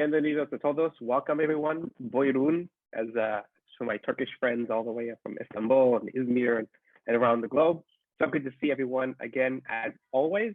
Bienvenidos a todos. Welcome everyone. Buyurun, as to my Turkish friends all the way from Istanbul and Izmir and around the globe. So good to see everyone again, as always.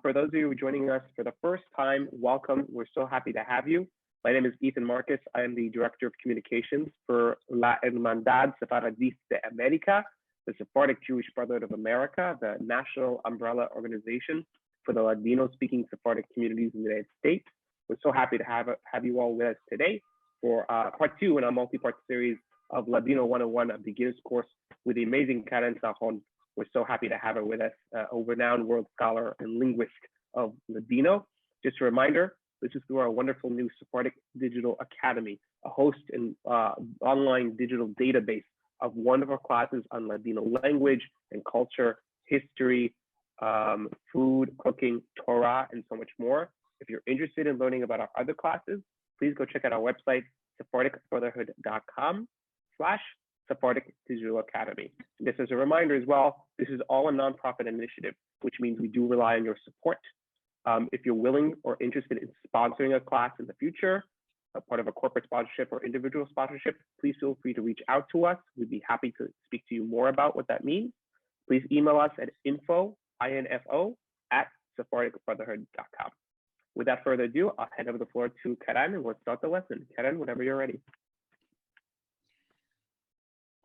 For those of you joining us for the first time, welcome. We're so happy to have you. My name is Ethan Marcus. I am the Director of Communications for La Hermandad Sephardic de America, the Sephardic Jewish Brotherhood of America, the national umbrella organization for the Ladino-speaking Sephardic communities in the United States. We're so happy to have you all with us today for part two in our multi-part series of Ladino 101, a beginner's course with the amazing Karen Sarhon. We're so happy to have her with us, a renowned world scholar and linguist of Ladino. Just a reminder, this is through our wonderful new Sephardic Digital Academy, a host and online digital database of wonderful classes on Ladino language and culture, history, food, cooking, Torah, and so much more. If you're interested in learning about our other classes, please go check out our website, sephardicbrotherhood.com/Sephardic Digital Academy. And just as a reminder as well, this is all a nonprofit initiative, which means we do rely on your support. If you're willing or interested in sponsoring a class in the future, a part of a corporate sponsorship or individual sponsorship, please feel free to reach out to us. We'd be happy to speak to you more about what that means. Please email us at info@sephardicbrotherhood.com. With that further ado, I'll hand over the floor to Karen and we'll start the lesson. Karen, whenever you're ready.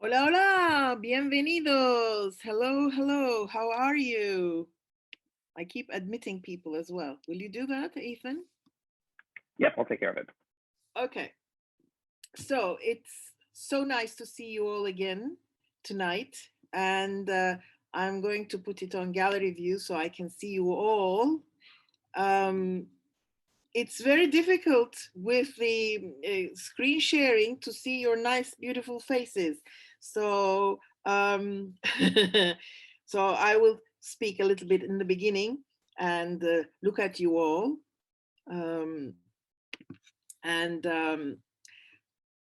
Hola, hola, bienvenidos. Hello, hello, how are you? I keep admitting people as well. Will you do that, Ethan? Yep, I'll take care of it. Okay, so it's so nice to see you all again tonight. And I'm going to put it on gallery view so I can see you all. It's very difficult with the screen sharing to see your nice, beautiful faces. So, so I will speak a little bit in the beginning and look at you all.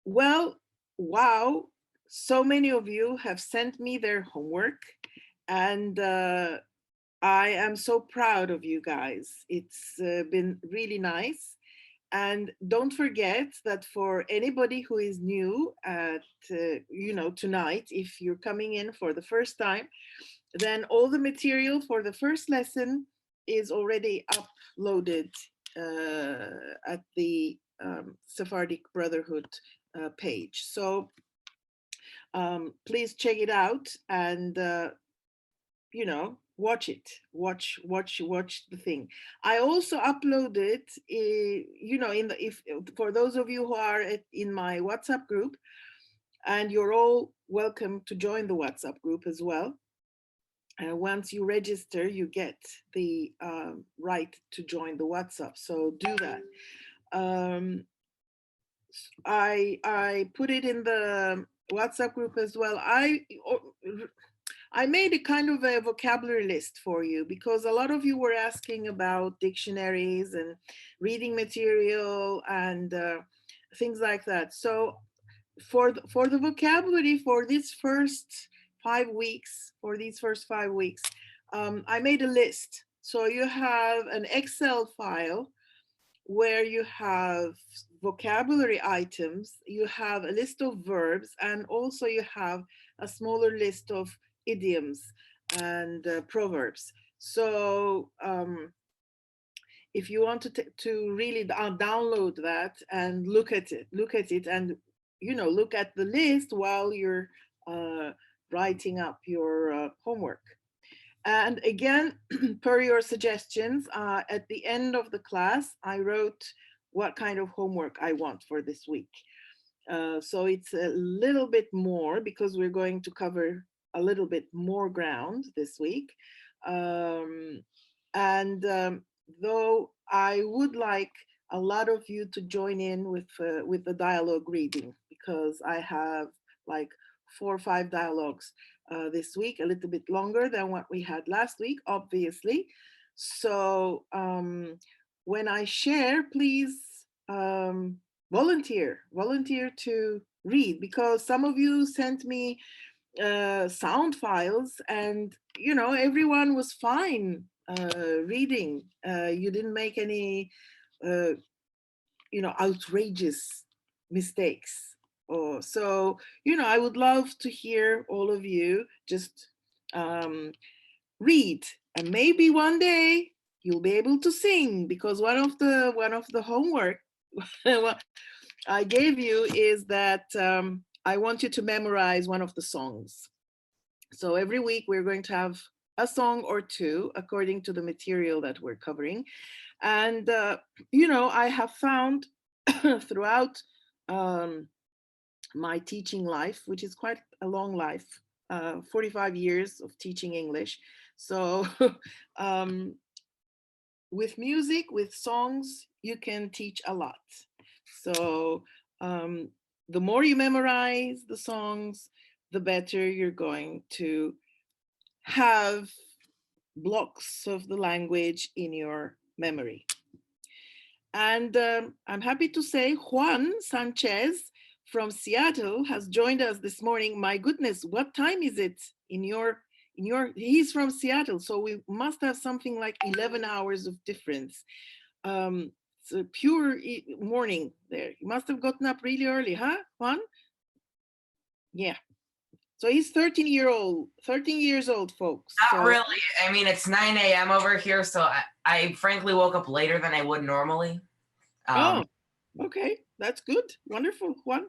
Well, wow, so many of you have sent me their homework, and I am so proud of you guys. It's been really nice. And don't forget that for anybody who is new at, tonight, if you're coming in for the first time, then all the material for the first lesson is already uploaded at the Sephardic Brotherhood page. So please check it out and, watch it, watch the thing. I also uploaded, for those of you who are in my WhatsApp group, and you're all welcome to join the WhatsApp group as well. Once you register, you get the right to join the WhatsApp. So do that. I put it in the WhatsApp group as well. I made a kind of a vocabulary list for you because a lot of you were asking about dictionaries and reading material and things like that. So for the vocabulary for these first 5 weeks, I made a list. So you have an Excel file where you have vocabulary items, you have a list of verbs, and also you have a smaller list of idioms and proverbs. So if you want to really download that and look at it and look at the list while you're writing up your homework. And again, per your suggestions, at the end of the class, I wrote what kind of homework I want for this week. So it's a little bit more because we're going to cover a little bit more ground this week. Though I would like a lot of you to join in with the dialogue reading, because I have like 4 or 5 dialogues this week, a little bit longer than what we had last week, obviously. So when I share, please volunteer to read, because some of you sent me sound files and everyone was fine reading. You didn't make any outrageous mistakes. Oh, so, I would love to hear all of you just read, and maybe one day you'll be able to sing, because one of the homework I gave you is that I want you to memorize one of the songs. So every week we're going to have a song or two according to the material that we're covering. And, I have found throughout my teaching life, which is quite a long life, 45 years of teaching English. So with music, with songs, you can teach a lot. So the more you memorize the songs, the better you're going to have blocks of the language in your memory. And I'm happy to say Juan Sanchez from Seattle has joined us this morning. My goodness, what time is it in your, he's from Seattle, so we must have something like 11 hours of difference. It's a pure morning there. You must have gotten up really early, huh, Juan? Yeah. So he's 13 years old, folks. Not really. I mean, it's 9 a.m. over here, so I frankly woke up later than I would normally. Oh, okay. That's good. Wonderful, Juan.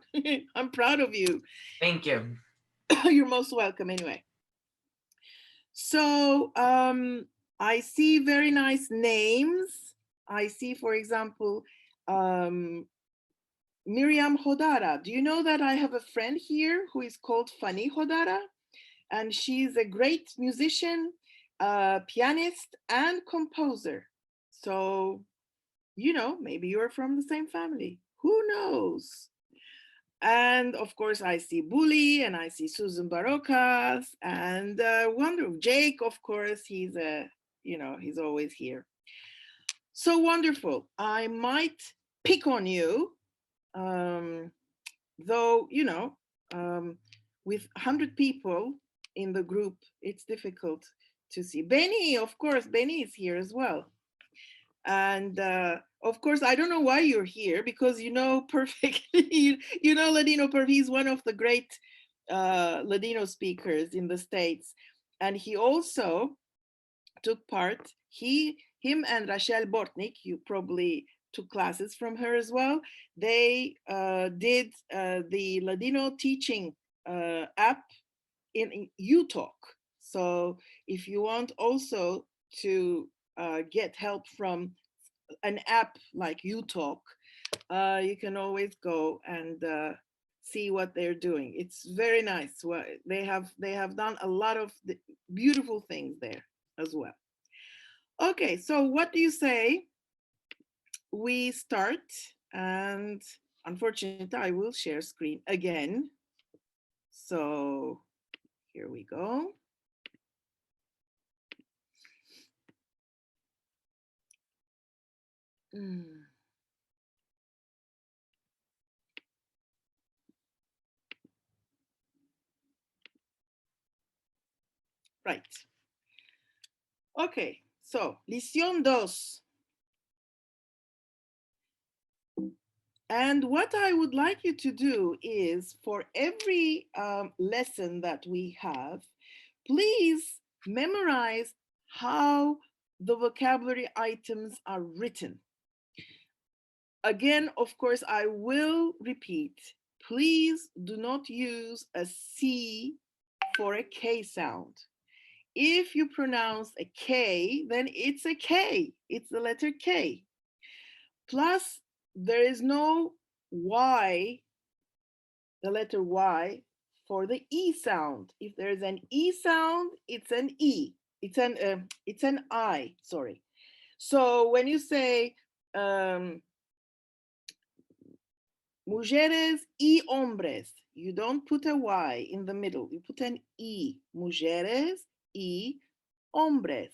I'm proud of you. Thank you. You're most welcome anyway. So I see very nice names. I see, for example, Miriam Hodara. Do you know that I have a friend here who is called Fanny Hodara? And she's a great musician, pianist, and composer. So, maybe you're from the same family. Who knows? And of course, I see Bully, and I see Susan Barocas, and wonderful Jake. Of course, he's he's always here. So wonderful. I might pick on you, though with 100 people in the group, it's difficult to see. Benny, of course, Benny is here as well. And of course, I don't know why you're here, because perfectly, Ladino perfect. He's one of the great Ladino speakers in the States. And he also took part, him and Rachel Bortnik, you probably took classes from her as well. They did the Ladino teaching app in UTalk. So if you want also to get help from an app like UTalk, you can always go and see what they're doing. It's very nice. They have done a lot of beautiful things there as well. Okay, so what do you say we start? And unfortunately, I will share screen again. So here we go. Right. Okay, so Lección 2. And what I would like you to do is, for every lesson that we have, please memorize how the vocabulary items are written. Again, of course, I will repeat, please do not use a C for a K sound. If you pronounce a K, then it's a K, it's the letter K. Plus, there is no Y, the letter Y, for the E sound. If there's an E sound, it's an E. It's an I, sorry. So when you say mujeres y hombres, you don't put a Y in the middle, you put an E. Mujeres y hombres.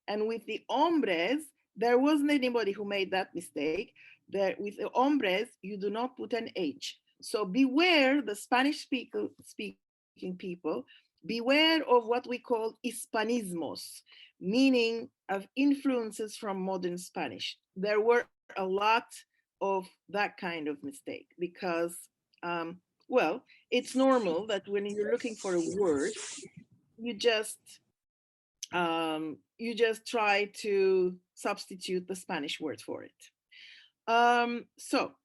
And with the hombres, there wasn't anybody who made that mistake. With the hombres, you do not put an H. So beware, the Spanish speaking people, beware of what we call hispanismos, meaning of influences from modern Spanish. There were a lot of that kind of mistake because, well, it's normal that when you're looking for a word, you just try to substitute the Spanish word for it. So,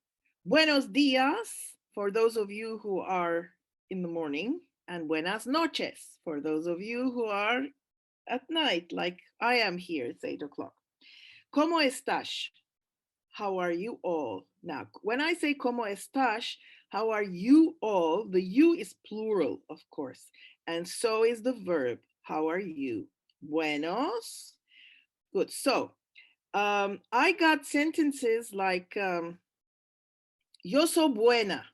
buenos días for those of you who are in the morning, and buenas noches for those of you who are at night, like I am here. It's 8 o'clock. ¿Cómo estás? How are you all? Now, when I say ¿Cómo estás? How are you all? The you is plural, of course, and so is the verb. How are you? Buenos. Good. So I got sentences like yo soy buena.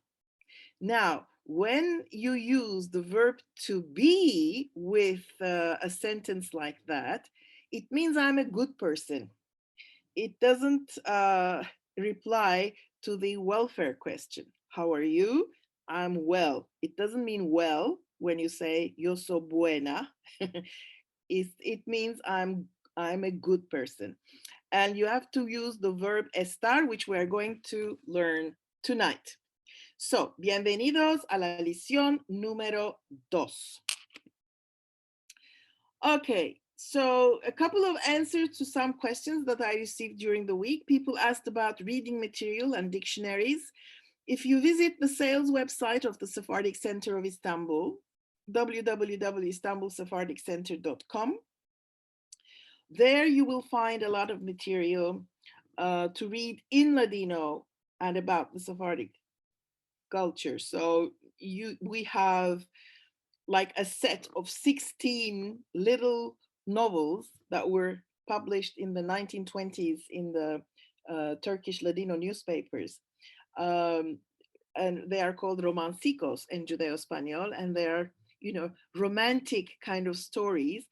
Now, when you use the verb to be with a sentence like that, it means I'm a good person. It doesn't reply to the welfare question. How are you? I'm well. It doesn't mean well when you say yo soy buena. It means I'm a good person. And you have to use the verb estar, which we are going to learn tonight. So, bienvenidos a la lección número 2. Okay, so a couple of answers to some questions that I received during the week. People asked about reading material and dictionaries. If you visit the sales website of the Sephardic Center of Istanbul, www.istanbulsephardiccenter.com, there you will find a lot of material to read in Ladino and about the Sephardic culture. So we have like a set of 16 little novels that were published in the 1920s in the Turkish Ladino newspapers. And they are called romancicos in Judeo-Spanish, and they are, romantic kind of stories.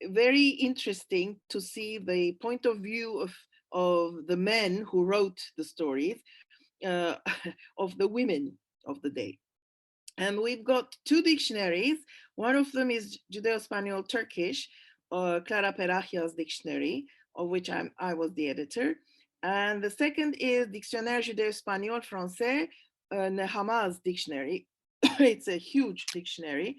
Very interesting to see the point of view of the men who wrote the stories, of the women of the day. And we've got 2 dictionaries. One of them is Judeo-Spanish Turkish, Clara Peragia's dictionary, of which I was the editor. And the second is Dictionnaire Judeo-Spanish Français, Nehama's dictionary. It's a huge dictionary.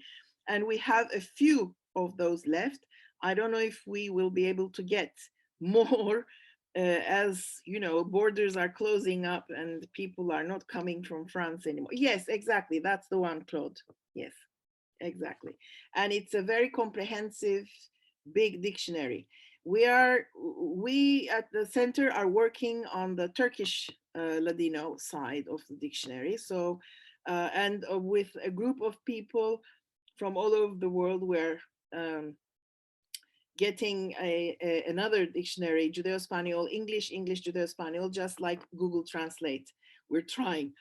And we have a few of those left. I don't know if we will be able to get more as borders are closing up and people are not coming from France anymore. Yes, exactly. That's the one, Claude. Yes, exactly. And it's a very comprehensive, big dictionary. We at the center are working on the Turkish Ladino side of the dictionary. So, and with a group of people from all over the world, we're getting another dictionary, Judeo-Spanish, English, Judeo-Spanish, just like Google Translate. We're trying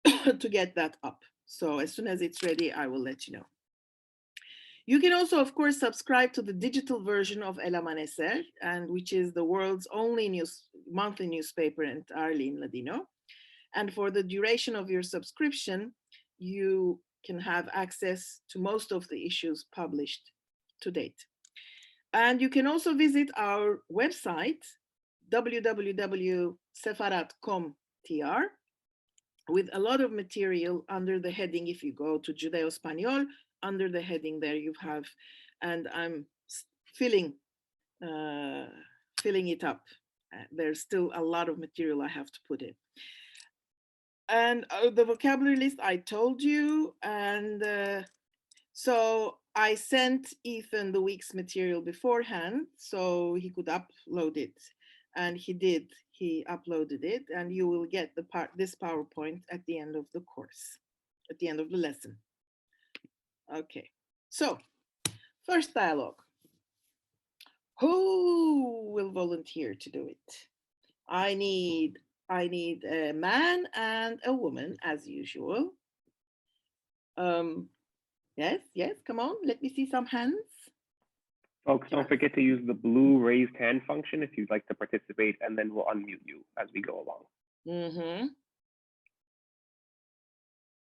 to get that up. So as soon as it's ready, I will let you know. You can also, of course, subscribe to the digital version of El Amanecer, and which is the world's only monthly newspaper entirely in Ladino. And for the duration of your subscription, you can have access to most of the issues published to date. And you can also visit our website, www.sefarat.com.tr, with a lot of material under the heading. If you go to Judeo-Spanish, under the heading there you have, and I'm filling it up. There's still a lot of material I have to put in. And the vocabulary list I told you, and so I sent Ethan the week's material beforehand so he could upload it, and he did. He uploaded it, and you will get this PowerPoint at the end of the course, at the end of the lesson. Okay, so first dialogue. Who will volunteer to do it? I need a man and a woman as usual. Yes, come on, let me see some hands. Folks, don't forget to use the blue raised hand function if you'd like to participate, and then we'll unmute you as we go along.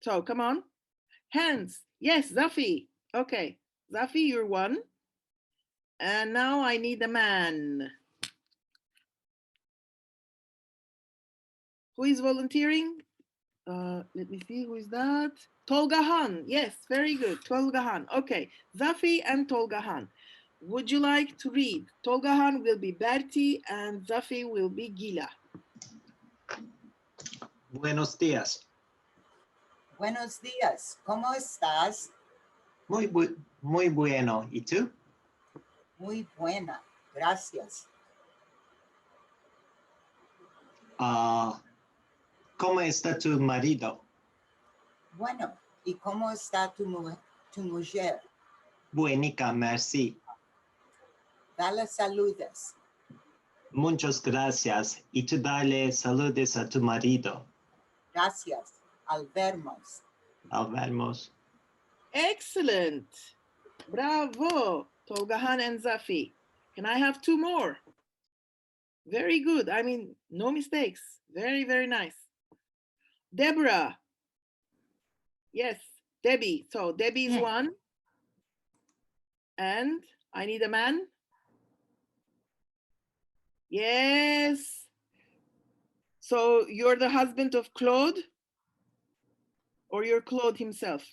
So come on, hands. Yes, Zafi. Okay, Zafi, you're one. And now I need a man. Who is volunteering? Let me see, who is that? Tolgahan, yes, very good, Tolgahan. Okay, Zafi and Tolgahan. Would you like to read? Tolgahan will be Berti and Zafi will be Gila. Buenos días. Buenos días, ¿cómo estás? Muy bueno. ¿Y tú? Muy buena, gracias. ¿Cómo está tu marido? Bueno, ¿y cómo está tu mujer? Buenica, merci. Dale saludos. Muchas gracias. Y tú dale saludos a tu marido. Gracias. Al vernos. Al vernos. Excellent. Bravo, Tolgahan and Zafi. Can I have 2 more? Very good. I mean, no mistakes. Very, very nice. Deborah. Yes, Debbie. So Debbie is 1. And I need a man. Yes. So you're the husband of Claude? Or you're Claude himself?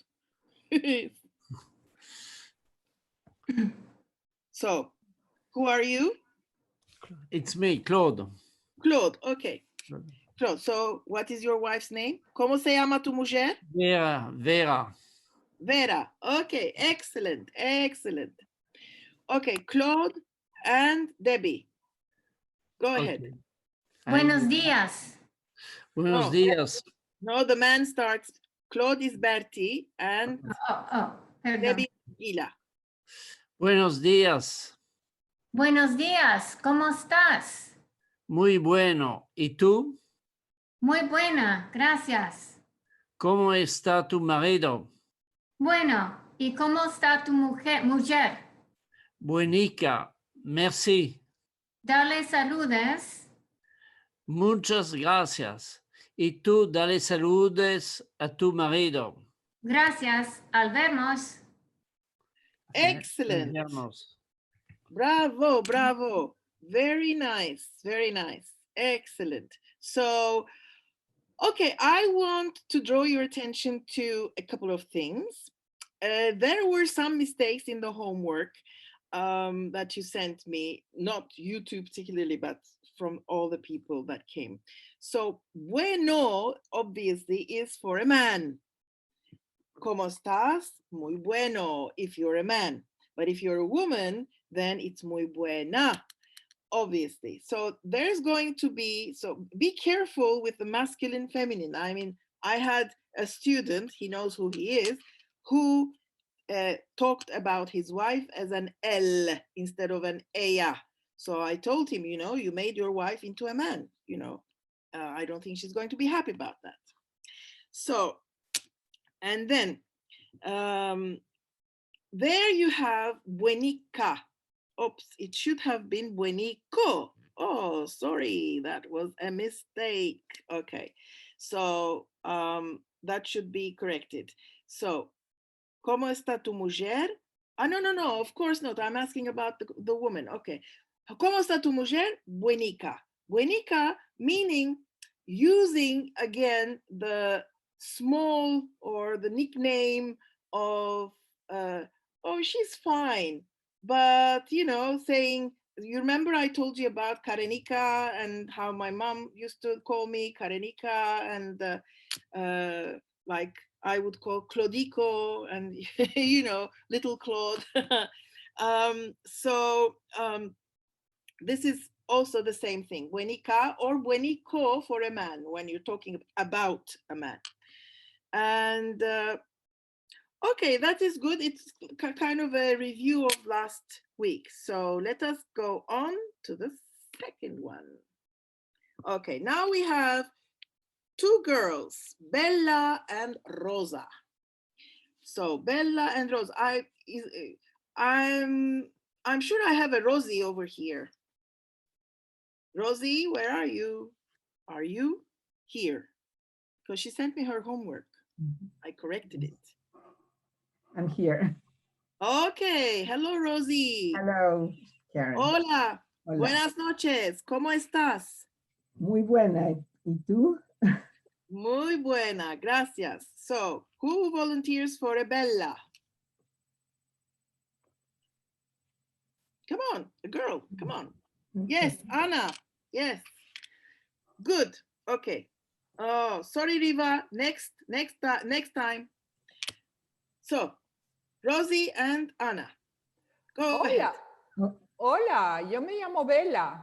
So, who are you? It's me, Claude. Claude, okay. Claude, so what is your wife's name? ¿Cómo se llama tu mujer? Vera. Vera, okay, excellent, excellent. Okay, Claude and Debbie. Go ahead. Okay. Buenos días. Buenos días. No, the man starts. Claude is Berti and Perdón. Debbie Gila. Buenos días. Buenos días, ¿cómo estás? Muy bueno. ¿Y tú? Muy buena, gracias. ¿Cómo está tu marido? Bueno, ¿y cómo está tu mujer? Buenica, merci. Dale saludos. Muchas gracias. Y tú dale saludos a tu marido. Gracias, al vernos. Excellent. Bravo, bravo. Very nice, very nice. Excellent. So, okay, I want to draw your attention to a couple of things. There were some mistakes in the homework that you sent me, not you two particularly, but from all the people that came. So, bueno, obviously, is for a man. ¿Cómo estás? Muy bueno, if you're a man. But if you're a woman, then it's muy buena, obviously. So there's going to be, so be careful with the masculine, feminine. I mean, I had a student, he knows who he is, who talked about his wife as an L instead of an ella. So I told him, you know, you made your wife into a man, you know. I don't think she's going to be happy about that. So, and then there you have buenica. Oops, it should have been buenico. Oh, sorry, that was a mistake. Okay, so that should be corrected. So, ¿cómo está tu mujer? Ah, no, of course not. I'm asking about the woman. Okay. ¿Cómo está tu mujer? Buenica. Buenica meaning using again the small or the nickname of, oh, she's fine. But, you know, saying, you remember I told you about Karenika and how my mom used to call me Karenika and like I would call Claudico and, you know, little Claude. This is also the same thing, buenica or buenico for a man when you're talking about a man. And okay, that is good. It's kind of a review of last week. So let us go on to the second one. Okay, now we have 2 girls, Bella and Rosa. So Bella and Rosa, I'm sure I have a Rosie over here. Rosie, where are you? Are you here? Because she sent me her homework. I corrected it. I'm here. Okay, hello Rosie. Hello, Karen. Hola. Hola. Buenas noches. ¿Cómo estás? Muy buena. ¿Y tú? Muy buena, gracias. So, who volunteers for a bella? Come on, a girl, come on. Yes, Anna, yes. Good, okay. Oh, sorry, Riva, next time. So, Rosie and Anna, go ahead. Hola, hola, yo me llamo Bella.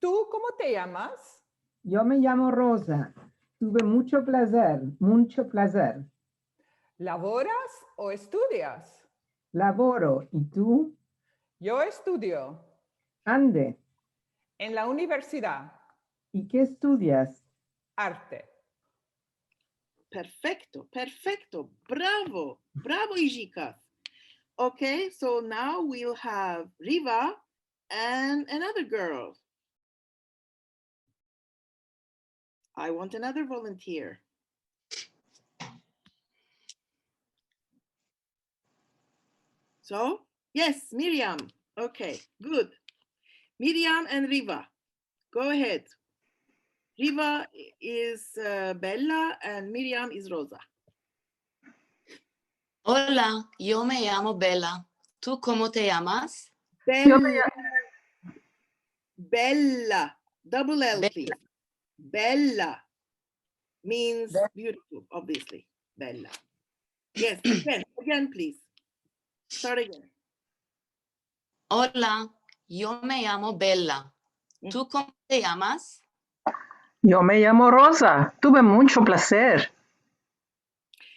¿Tú cómo te llamas? Yo me llamo Rosa. Tuve mucho placer, mucho placer. ¿Laboras o estudias? Laboro. ¿Y tú? Yo estudio Ande. en la universidad, ¿Y qué estudias? arte. Perfecto, perfecto. Bravo, bravo, Ijika. Okay, so now we'll have Riva and another girl. I want another volunteer. So, yes, Miriam. Okay, good. Miriam and Riva, go ahead. Riva is Bella and Miriam is Rosa. Hola, yo me llamo Bella. ¿Tú cómo te llamas? Bella. Bella. Double L, Bella. please. Bella means beautiful, obviously. Bella. Yes, again, please. Start again. Hola, yo me llamo Bella. ¿Tú cómo te llamas? Yo me llamo Rosa. Tuve mucho placer.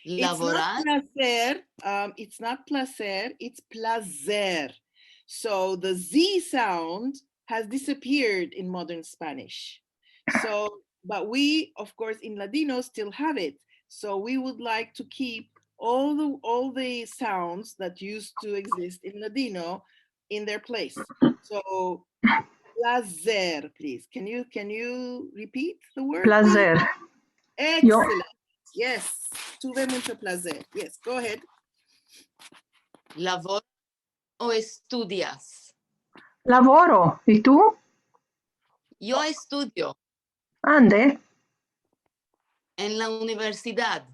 Laborar. It's not placer, it's placer. So the Z sound has disappeared in modern Spanish. So, but we, of course, in Ladino still have it. So we would like to keep all the sounds that used to exist in Ladino in their place. So placer, please. Can you repeat the word? Placer. Excellent. Yes. Tuve mucho placer. Yes, go ahead. ¿Laboro o estudias? Laboro. ¿Y tú? Yo estudio Ande. en la universidad.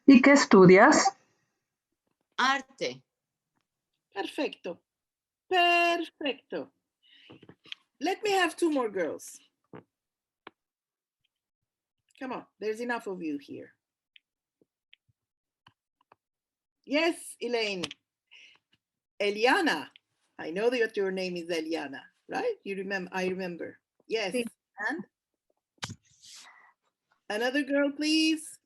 ¿Y qué estudias? Arte. Perfecto. Perfecto. Let me have two more girls. Come on, there's enough of you here. Yes, Elaine. Eliana. I know that your name is Eliana, right? You remember? I remember. Yes. Sí. And another girl, please.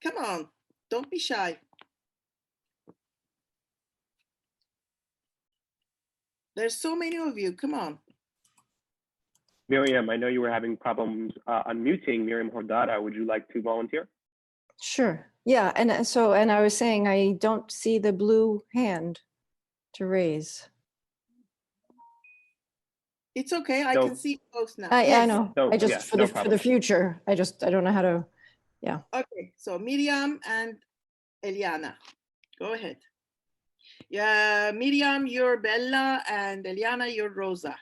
Come on, don't be shy. There's so many of you. Come on. Miriam, I know you were having problems unmuting. Miriam Hordada, would you like to volunteer? Sure. Yeah. And I was saying, I don't see the blue hand to raise. It's okay. I can see both now. I know. I just, for the future, I don't know how to, yeah. Okay. So Miriam and Eliana, go ahead. Yeah, Miriam, you're Bella, and Eliana, you're Rosa.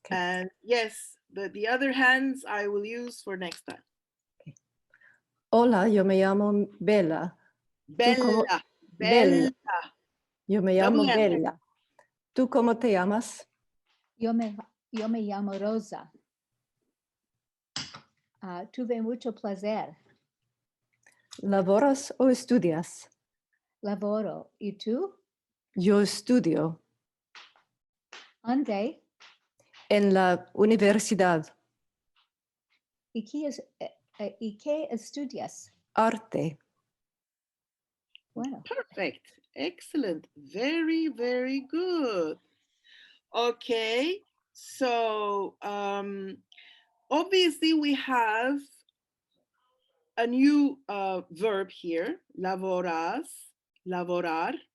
Okay. And yes, the other hands I will use for next time. Okay. Hola, yo me llamo Bella. Bella. Bella. Yo me llamo Bella. ¿Tú cómo te llamas? Yo me llamo Rosa. Tuve mucho placer. ¿Laboras o estudias? Laboro. ¿Y tú? Yo estudio. ¿Dónde? En la universidad. ¿Y qué estudias? Arte. Bueno. Perfect. Excellent. Very, very good. Okay. So obviously we have a new verb here, laborar,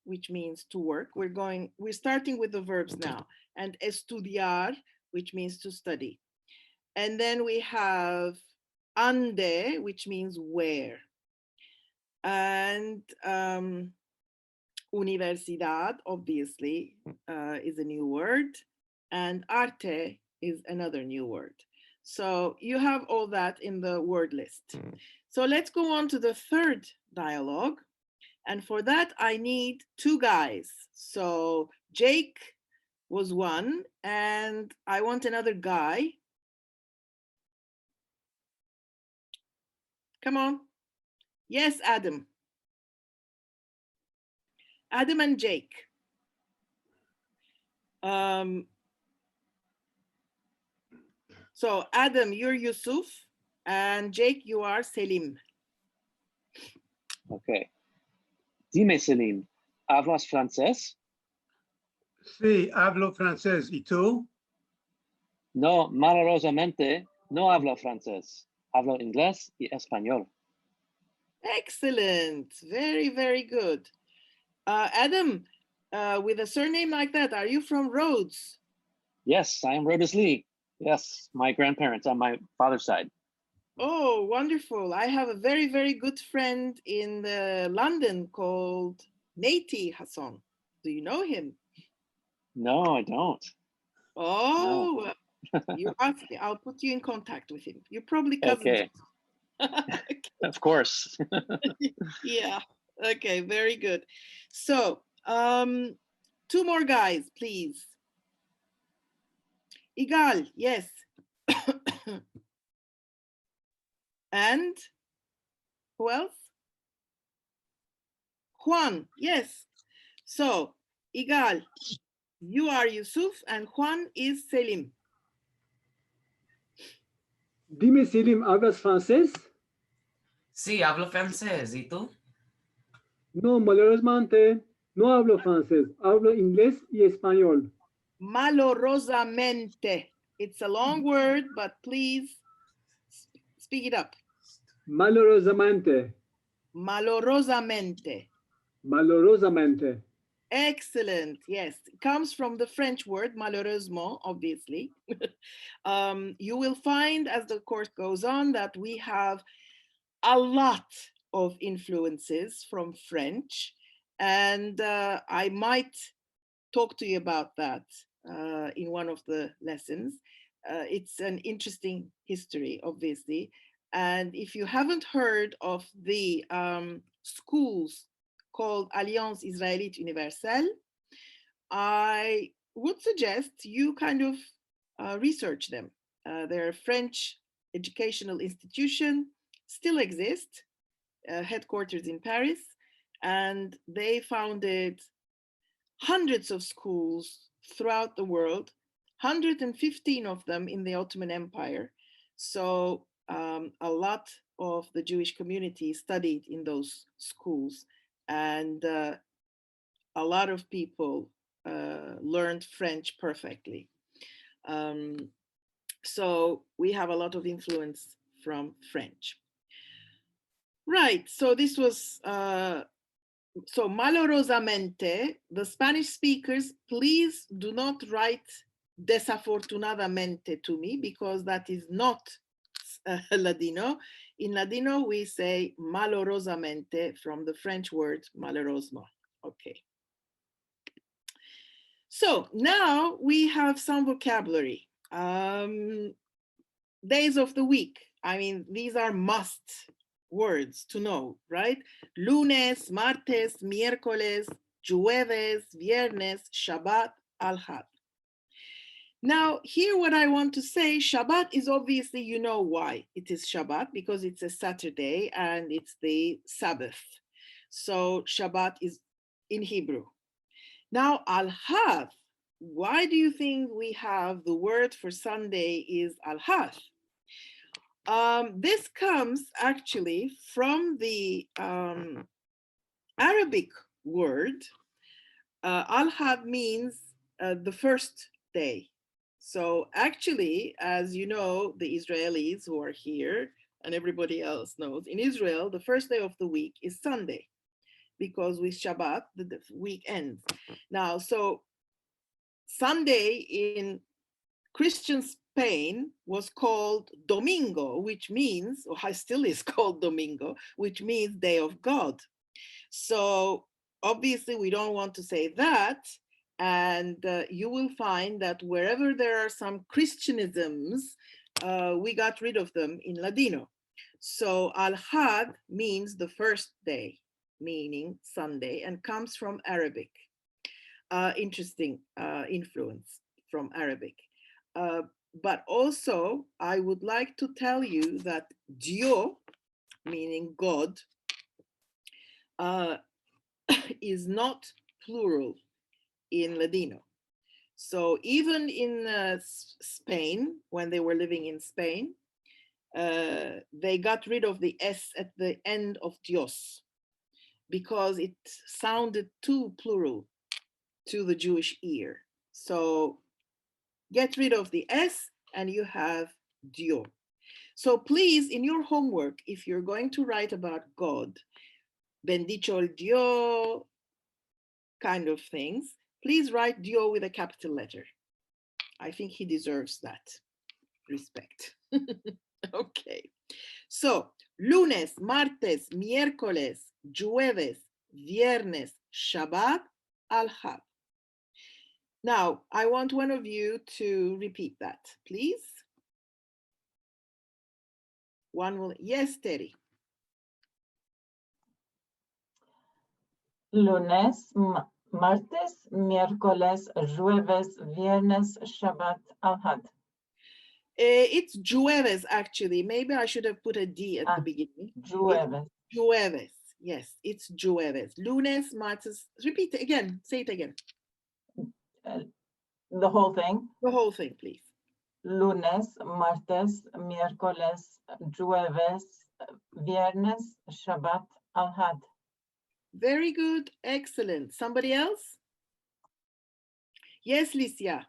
which means to work. We're starting with the verbs now, and estudiar, which means to study. And then we have ande, which means where. And universidad, obviously, is a new word. and arte is another new word. So you have all that in the word list. So let's go on to the third dialogue. And for that, I need two guys. So Jake was one, and I want another guy. Come on. Yes, Adam. Adam and Jake. So Adam, you're Yusuf, and Jake, you are Selim. Okay. Dime, Selim, ¿hablas francés? Sí, hablo francés. ¿Y tú? No, maravillosamente, no hablo francés. Hablo inglés y español. Excellent. Very, very good. Adam, with a surname like that, are you from Rhodes? Yes, I am Rhodes Lee. Yes, my grandparents on my father's side. Oh, wonderful. I have a very, very good friend in London called Nati Hassan. Do you know him? No, I don't. Oh, no. You ask me. I'll put you in contact with him. You're probably cousins. Okay. Of course. Yeah. Okay, very good. So, two more guys, please. Igal, yes. And who else? Juan, yes. So, Igal, you are Yusuf and Juan is Selim. Dime, Selim, ¿hablas francés? Sí, hablo francés. ¿Y tú? No, malheureusement, no hablo francés. Hablo inglés y español. Malorosamente. It's a long word, but please speak it up. Malorosamente. Malorosamente. Malorosamente. Excellent. Yes, it comes from the French word malheureusement, obviously. You will find as the course goes on that we have a lot of influences from French, and I might talk to you about that in one of the lessons. It's an interesting history, obviously. And if you haven't heard of the schools called Alliance Israélite Universelle, I would suggest you kind of research them. They're a French educational institution, still exist, headquarters in Paris, and they founded hundreds of schools throughout the world, 115 of them in the Ottoman Empire. So a lot of the Jewish community studied in those schools, and a lot of people learned French perfectly. So we have a lot of influence from French. Right, so this was, so malorosamente, the Spanish speakers, please do not write desafortunadamente to me, because that is not Ladino. In Ladino, we say malorosamente from the French word malheureusement. Okay. So now we have some vocabulary. Days of the week. I mean, these are must words to know, right? Lunes, martes, miércoles, jueves, viernes, Shabbat, Al-Had. Now, here what I want to say, Shabbat is obviously, you know why it is Shabbat, because it's a Saturday and it's the Sabbath. So Shabbat is in Hebrew. Now, Al-Had, why do you think we have the word for Sunday is Al-Had? This comes actually from the Arabic word. Al-Had means the first day. So actually, as you know, the Israelis who are here and everybody else knows, in Israel, the first day of the week is Sunday, because with Shabbat, the week ends. Now, so Sunday in Christian Spain was called Domingo, which means, or still is called Domingo, which means day of God. So obviously we don't want to say that. And you will find that wherever there are some Christianisms, we got rid of them in Ladino. So al-had means the first day, meaning Sunday, and comes from Arabic. Interesting influence from Arabic. But also, I would like to tell you that Dios, meaning God, is not plural in Ladino. So even in Spain, when they were living in Spain, they got rid of the S at the end of Dios because it sounded too plural to the Jewish ear. So get rid of the S and you have Dios. So please, in your homework, if you're going to write about God, bendicho el Dios, kind of things, please write Dios with a capital letter. I think he deserves that respect. Okay. So, lunes, martes, miércoles, jueves, viernes, Shabbat, al-had. Now, I want one of you to repeat that, please. One will, yes, Terry. Lunes, martes, miércoles, jueves, viernes, Shabbat, al-had. It's jueves, actually. Maybe I should have put a D at the beginning. Jueves. It's jueves. Yes, it's jueves. Lunes, martes. Repeat it again. Say it again. The whole thing? The whole thing, please. Lunes, martes, miércoles, jueves, viernes, Shabbat, al-had. Very good. Excellent. Somebody else? Yes, Licia.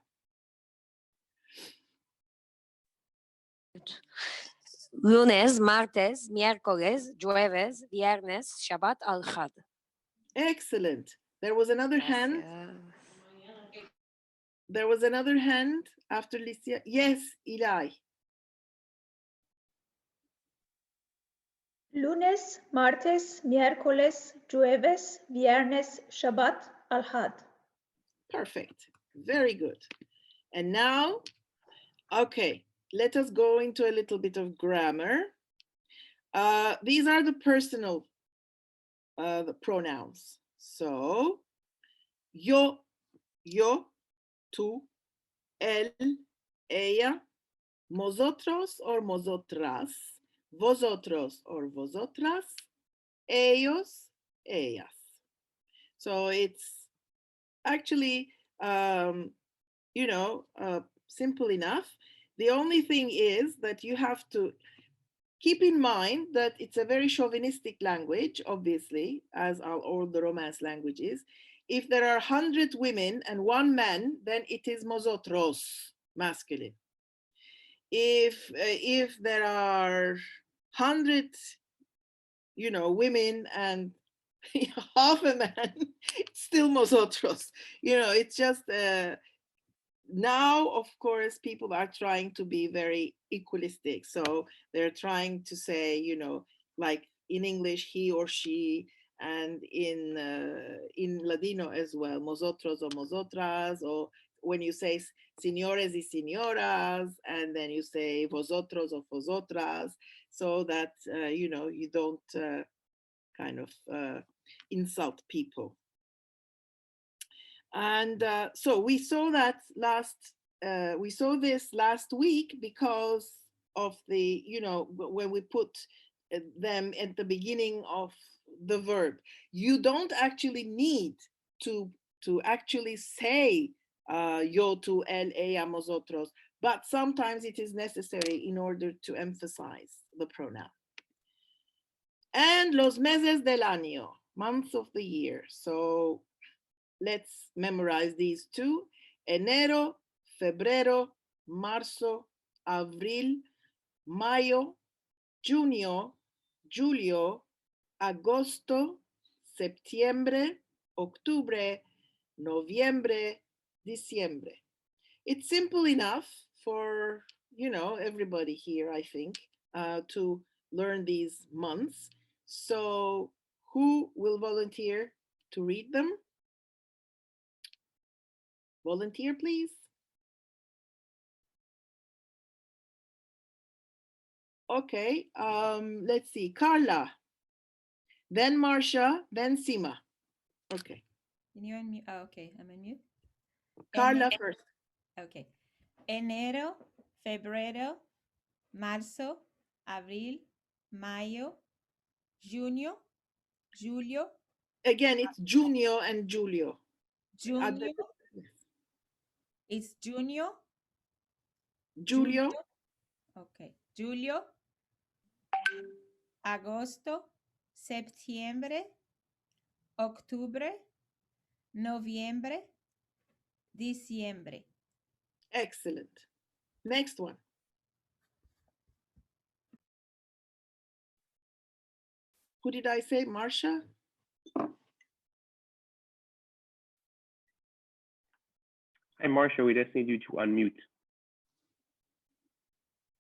Lunes, martes, miércoles, jueves, viernes, Shabbat, al-had. Excellent. There was another hand. There was another hand after Licia. Yes, Eli. Lunes, martes, miércoles, jueves, viernes, Shabbat, al-had. Perfect. Very good. And now, okay, let us go into a little bit of grammar. These are the personal the pronouns. So, yo, tú, él, ella, nosotros or nosotras, vosotros or vosotras, ellos, ellas. So it's actually, you know, simple enough. The only thing is that you have to keep in mind that it's a very chauvinistic language, obviously, as are all the Romance languages. If there are 100 women and 1 man, then it is nosotros, masculine. If there are 100, you know, women and half a man, it's still nosotros. You know, it's just now, of course, people are trying to be very equalistic. So they're trying to say, you know, like in English, he or she, and in Ladino as well, nosotros or nosotras, or when you say señores y señoras, and then you say vosotros or vosotras, so that, you know, you don't kind of insult people. And so we saw that we saw this last week because of the, you know, when we put them at the beginning of the verb. You don't actually need to actually say yo, tú, él, ella, nosotros, but sometimes it is necessary in order to emphasize the pronoun. And los meses del año, months of the year. So let's memorize these two. Enero, febrero, marzo, abril, mayo, junio, julio, agosto, septiembre, octubre, noviembre, diciembre. It's simple enough for, you know, everybody here, I think, to learn these months. So who will volunteer to read them? volunteer, please. Okay, let's see, Carla, then Marcia, then Sima. Okay, Can you unmute? Oh, okay, I'm on mute. Carla first. Okay. Enero, febrero, marzo, abril, mayo, junio, julio. Again, it's Junio and Julio. Junio. It's junio. Julio. Okay. Julio, agosto, septiembre, octubre, noviembre, diciembre. Excellent. Next one. Who did I say? Marcia? Hi, Marcia, we just need you to unmute.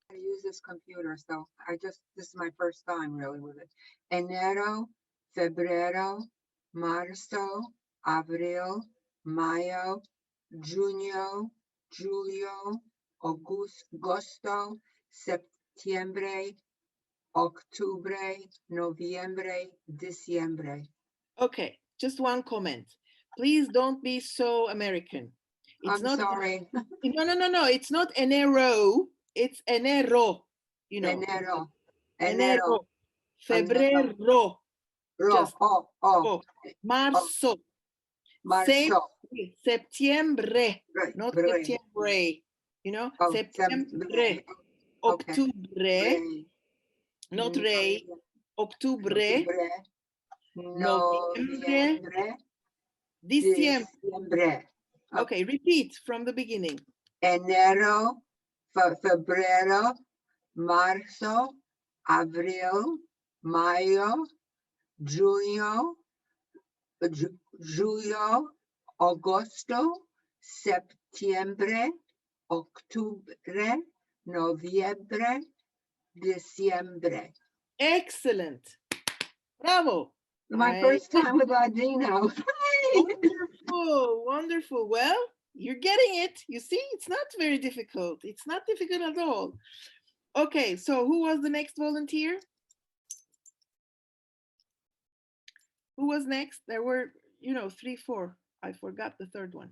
I use this computer, so this is my first time really with it. Enero, febrero, marzo, abril, mayo, junio, julio, agosto, septiembre, octubre, noviembre, diciembre. Okay, just one comment. Please don't be so American. I'm sorry. No. It's not enero. It's enero. You know. Enero. Febrero. Just marzo. Septiembre. Not septiembre. You know. Septiembre. Octubre. Not rey. Octubre. Noviembre. Diciembre. Okay, repeat from the beginning. Enero, febrero, marzo, abril, mayo, junio, julio, agosto, septiembre, octubre, noviembre, diciembre. Excellent. Bravo. My first time with Ladino. Wonderful, wonderful. Well, you're getting it. You see, it's not very difficult. It's not difficult at all. Okay, so who was the next volunteer? Who was next? There were, 3, 4. I forgot the third one.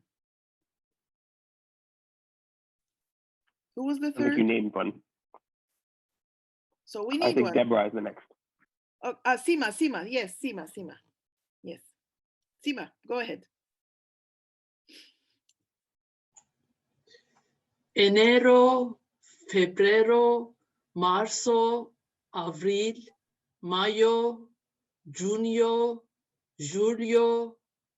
Who was the I think third? you named one. So we need I think one. Deborah is the next. Oh, Sima. Yes, Sima. Yes. Sima, go ahead. Enero, febrero, marzo, abril, mayo, junio, julio,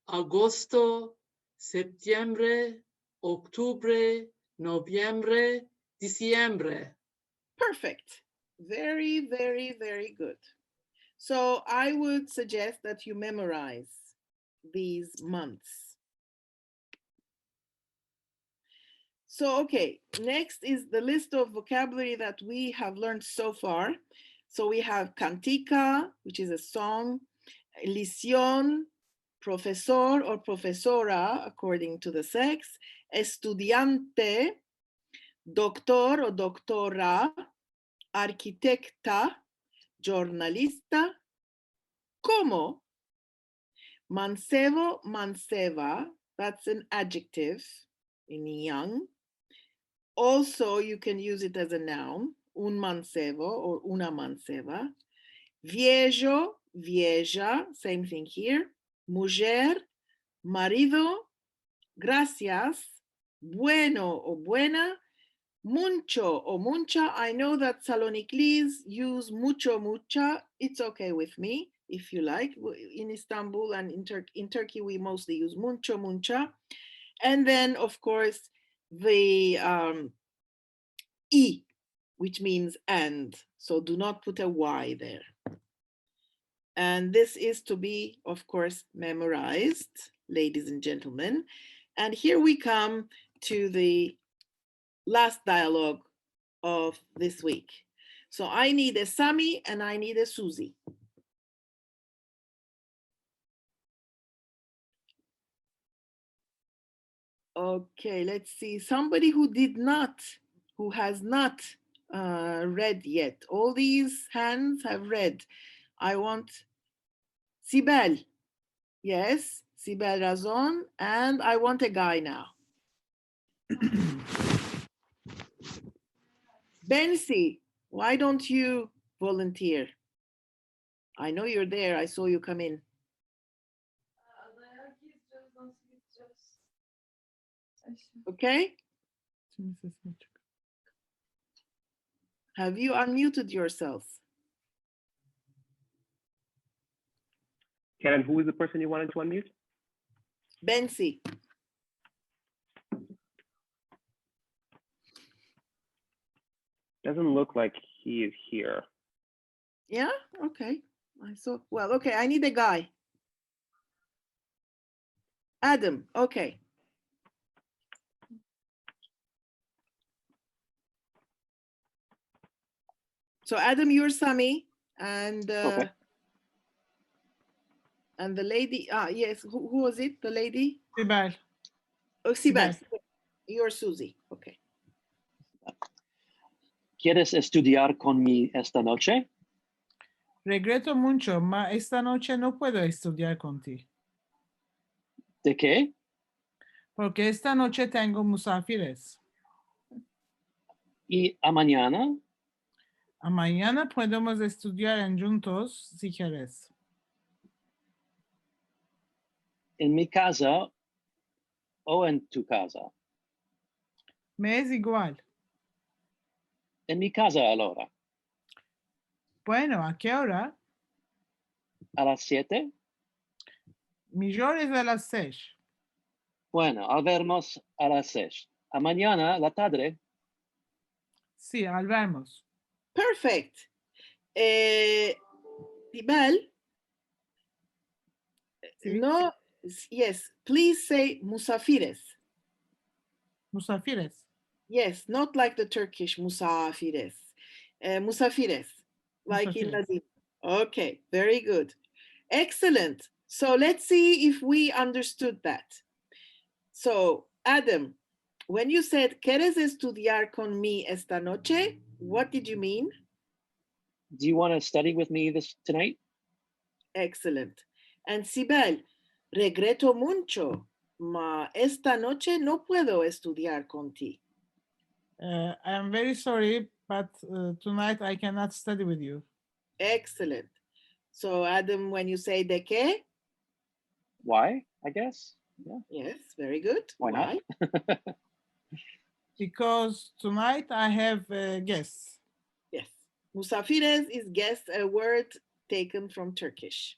agosto, septiembre, octubre, noviembre, diciembre. Perfect. Very, very, very good. So I would suggest that you memorize these months. So, okay, next is the list of vocabulary that we have learned so far. So we have cantica, which is a song, lición, profesor or profesora, according to the sex, estudiante, doctor or doctora, arquitecta, jornalista, como, mancebo, manceba, that's an adjective in young. Also, you can use it as a noun, un mancebo or una manceba. Viejo, vieja, same thing here. Mujer, marido, gracias, bueno o buena, mucho or mucha. I know that Salonicles use mucho, mucha. It's okay with me if you like. In Istanbul and in Turkey, we mostly use mucho, mucha. And then, of course, the E, which means and. So do not put a Y there. And this is to be, of course, memorized, ladies and gentlemen. And here we come to the last dialogue of this week. So I need a Sami and I need a Susie. Okay, let's see. Somebody who has not read yet. All these hands have read. I want Sibel. Yes, Sibel Razon. And I want a guy now. Bensi, why don't you volunteer? I know you're there. I saw you come in. Okay. Have you unmuted yourself? Karen, who is the person you wanted to unmute? Bensi. Doesn't look like he is here. Yeah, okay. I saw, well, okay, I need a guy. Adam, okay. So Adam, you're Sami, and Okay. and the lady, yes, who was it? The lady? Sibel. Oh, Sibel. You're Susie, okay. ¿Quieres estudiar conmigo esta noche? Regreto mucho, ma esta noche no puedo estudiar contigo. ¿De qué? Porque esta noche tengo musafires. ¿Y a mañana? A mañana podemos estudiar juntos si quieres. ¿En mi casa o en tu casa? Me es igual. En mi casa allora. Bueno, ¿a qué hora? ¿A las 7? Mejor es a las 6. Bueno, al vernos a las 6. A mañana, la tarde. Sí, al vernos. Perfect. Sibel? Sí. No, yes, please say musafires. Musafires. Yes, not like the Turkish musafires. Musafires, like in Ladino. Okay, very good. Excellent. So let's see if we understood that. So, Adam, when you said, ¿Quieres estudiar con mí esta noche? What did you mean? Do you want to study with me tonight? Excellent. And Sibel, regreto mucho, ma esta noche no puedo estudiar contigo. I'm very sorry, but tonight I cannot study with you. Excellent. So, Adam, when you say de qué? Why, I guess. Yeah. Yes, very good. Why not? Because tonight I have guests. Yes. Musafires is guest, a word taken from Turkish.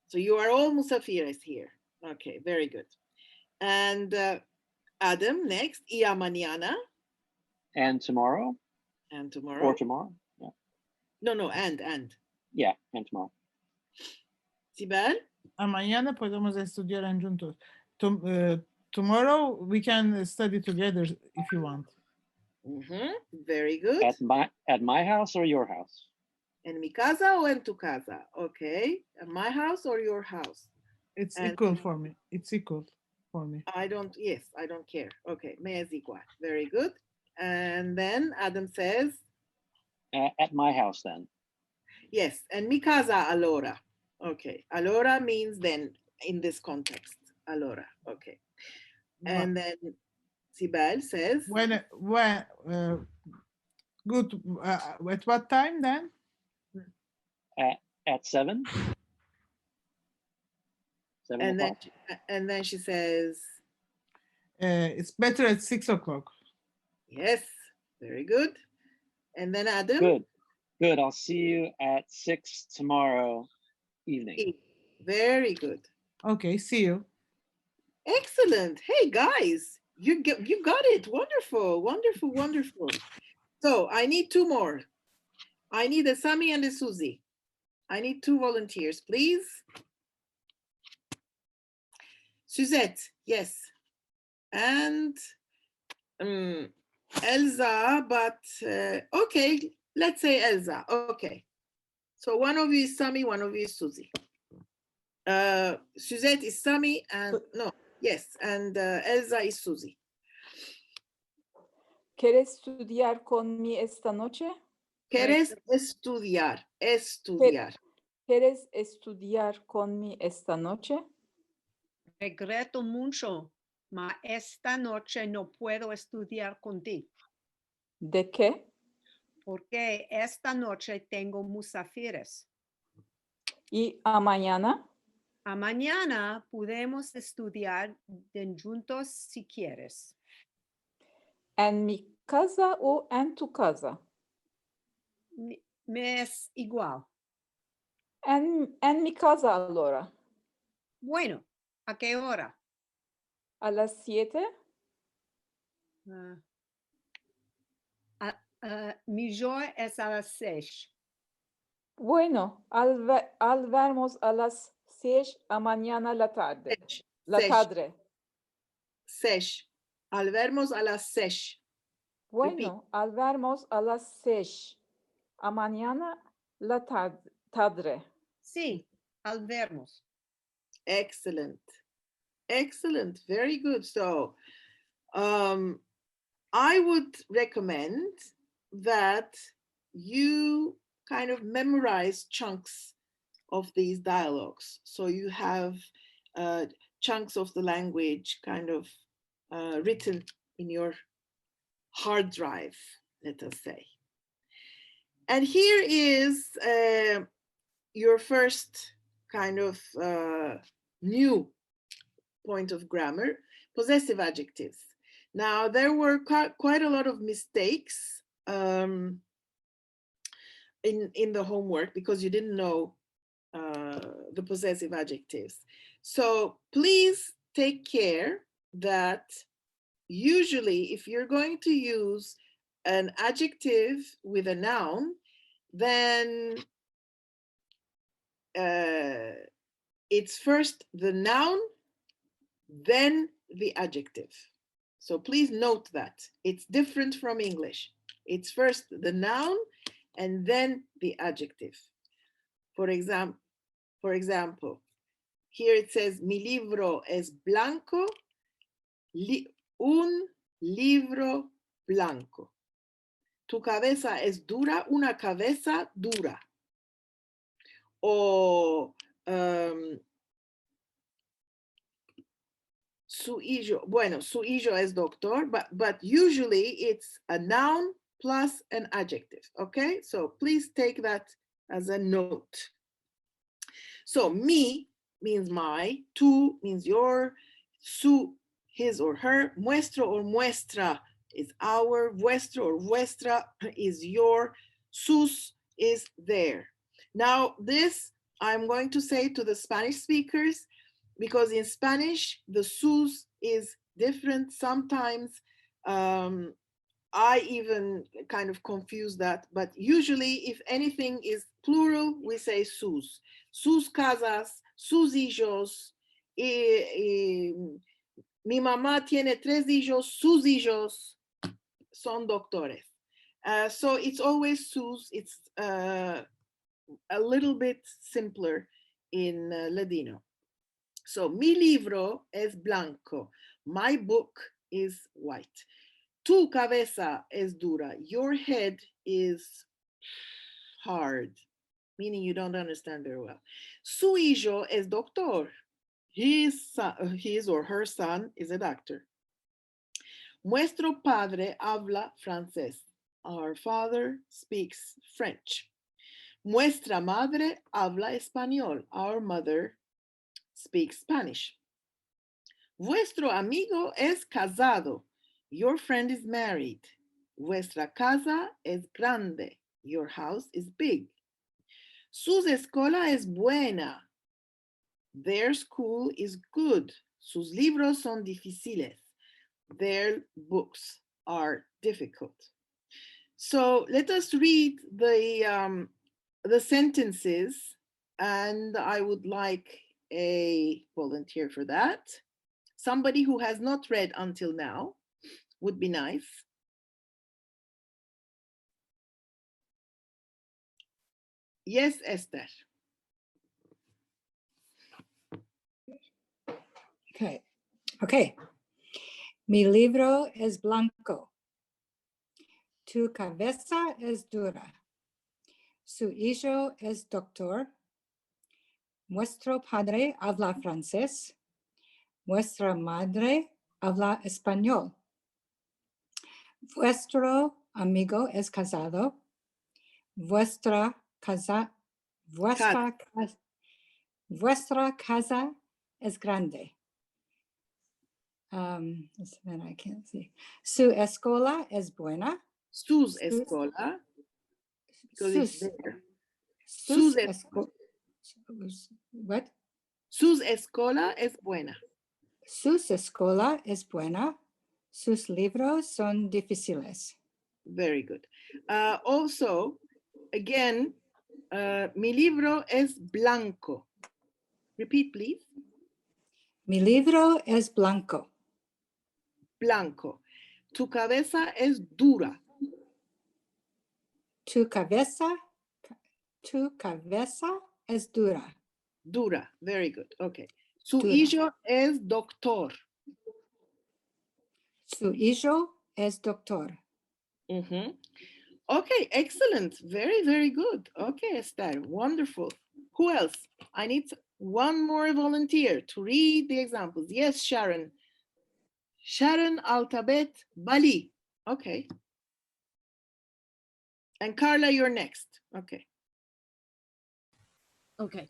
So you are all musafires here. Okay, very good. And Adam, next, y a mañana. And tomorrow? And tomorrow. Or tomorrow? Yeah. No, and. Yeah, and tomorrow. Sibel? A mañana podemos estudiar juntos. Tomorrow we can study together if you want. Very good. At my house or your house? En mi casa o en tu casa? Okay. At my house or your house? It's equal for me. It's equal for me. I don't care. Okay. Me es igual. Very good. And then Adam says? At my house then. Yes. En mi casa allora. Okay. Allora means then in this context. Allora. Okay. And then Sibel says? Good. At what time then? At 7. 7 o'clock. And then she says? It's better at 6 o'clock. Yes. Very good. And then Adam? Good. I'll see you at 6 tomorrow evening. Very good. Okay, see you. Excellent. Hey guys, you got it. Wonderful. So I need 2 more. I need a Sami and a Susie. I need 2 volunteers, please. Suzette, yes. And Elsa, but okay, let's say Elsa. Okay. So one of you is Sami, one of you is Susie. Suzette is Sami and no. Yes, and Elsa is Susie. ¿Quieres estudiar conmigo esta noche? ¿Quieres estudiar? Estudiar. ¿Quieres estudiar conmigo esta noche? Regreto mucho, ma esta noche no puedo estudiar contigo. ¿De qué? Porque esta noche tengo musafires. ¿Y a mañana? A mañana podemos estudiar juntos si quieres. ¿En mi casa o en tu casa? Me es igual. En mi casa, allora. Bueno, ¿a qué hora? ¿A las 7? Mi jour es a las 6. Bueno, al vernos a las 6 a mañana la tarde. Tarde. 6. Al vernos a las 6. Bueno, al vernos a las 6 a mañana la tarde. Sí, al vernos. Excellent. Excellent. Very good. So I would recommend that you kind of memorize chunks of these dialogues. So you have chunks of the language kind of written in your hard drive, let us say. And here is your first kind of new point of grammar, possessive adjectives. Now, there were quite a lot of mistakes in the homework because you didn't know the possessive adjectives. So please take care that usually if you're going to use an adjective with a noun, then it's first the noun, then the adjective. So please note that it's different from English. It's first the noun and then the adjective. For example, here it says, mi libro es blanco, un libro blanco. Tu cabeza es dura, una cabeza dura. Or su hijo, bueno, su hijo es doctor, but usually it's a noun plus an adjective, okay? So please take that as a note. So mi means my, tu means your, su, his or her, muestro or muestra is our, vuestro or vuestra is your, sus is their. Now this I'm going to say to the Spanish speakers, because in Spanish, the sus is different. Sometimes I even kind of confuse that, but usually if anything is plural, we say sus. Sus casas, sus hijos, mi mamá tiene 3 hijos, sus hijos son doctores. So it's always sus, it's a little bit simpler in Ladino. So, mi libro es blanco. My book is white. Tu cabeza es dura. Your head is hard, meaning you don't understand very well. Su hijo es doctor. His or her son is a doctor. Nuestro padre habla francés. Our father speaks French. Nuestra madre habla español. Our mother speaks Spanish. Vuestro amigo es casado. Your friend is married. Vuestra casa es grande. Your house is big. Su escuela es buena. Their school is good. Sus libros son difíciles. Their books are difficult. So let us read the sentences, and I would like a volunteer for that. Somebody who has not read until now would be nice. Yes, Esther. Okay. Okay. Mi libro es blanco. Tu cabeza es dura. Su hijo es doctor. Vuestro padre habla francés. Vuestra madre habla español. Vuestro amigo es casado. Vuestra casa es grande. I can't see. Su escuela es buena. Sus escuela. Because it's there. What? Sus escuela es buena. Sus escuela es buena. Sus libros son difíciles. Very good. Also, again, mi libro es blanco. Repeat, please. Mi libro es blanco. Blanco. Tu cabeza es dura. Tu cabeza es dura. Dura. Very good. Okay. Su hijo es doctor. Su hijo es doctor. Okay, excellent. Very, very good. Okay, Esther, wonderful. Who else? I need one more volunteer to read the examples. Yes, Sharon. Sharon Altabet Bali. Okay. And Carla, you're next. Okay. Okay.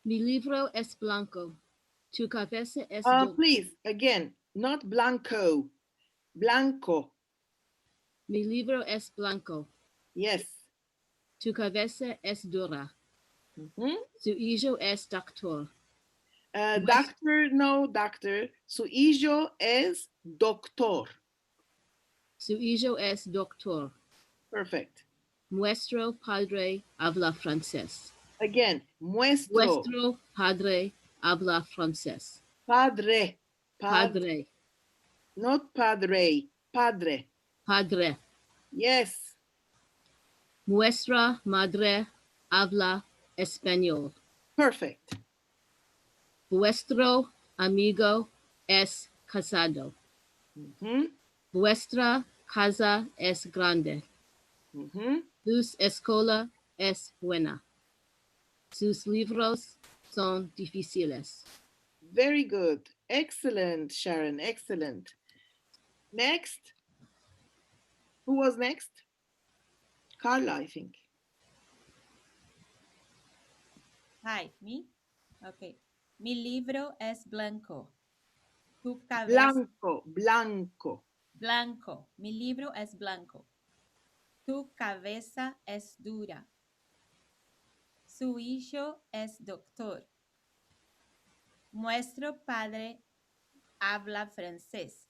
Mi libro es blanco. Tu cabeza es dura. Please, again, not blanco. Blanco. Mi libro es blanco. Yes. Tu cabeza es dura. Su hijo es doctor. Doctor, no, doctor. Su hijo es doctor. Su hijo es doctor. Perfect. Nuestro padre habla francés. Again, nuestro padre habla francés. Padre. Padre. Not padre. Padre. Padre. Yes. Nuestra madre habla español. Perfect. Vuestro amigo es casado. Vuestra casa es grande. Su escuela es buena. Sus libros son difíciles. Very good. Excellent, Sharon. Excellent. Next. Who was next? Carla, I think. Hi, me? Okay. Mi libro es blanco. Tu cabeza... Blanco, blanco. Blanco. Mi libro es blanco. Tu cabeza es dura. Su hijo es doctor. Nuestro padre habla francés.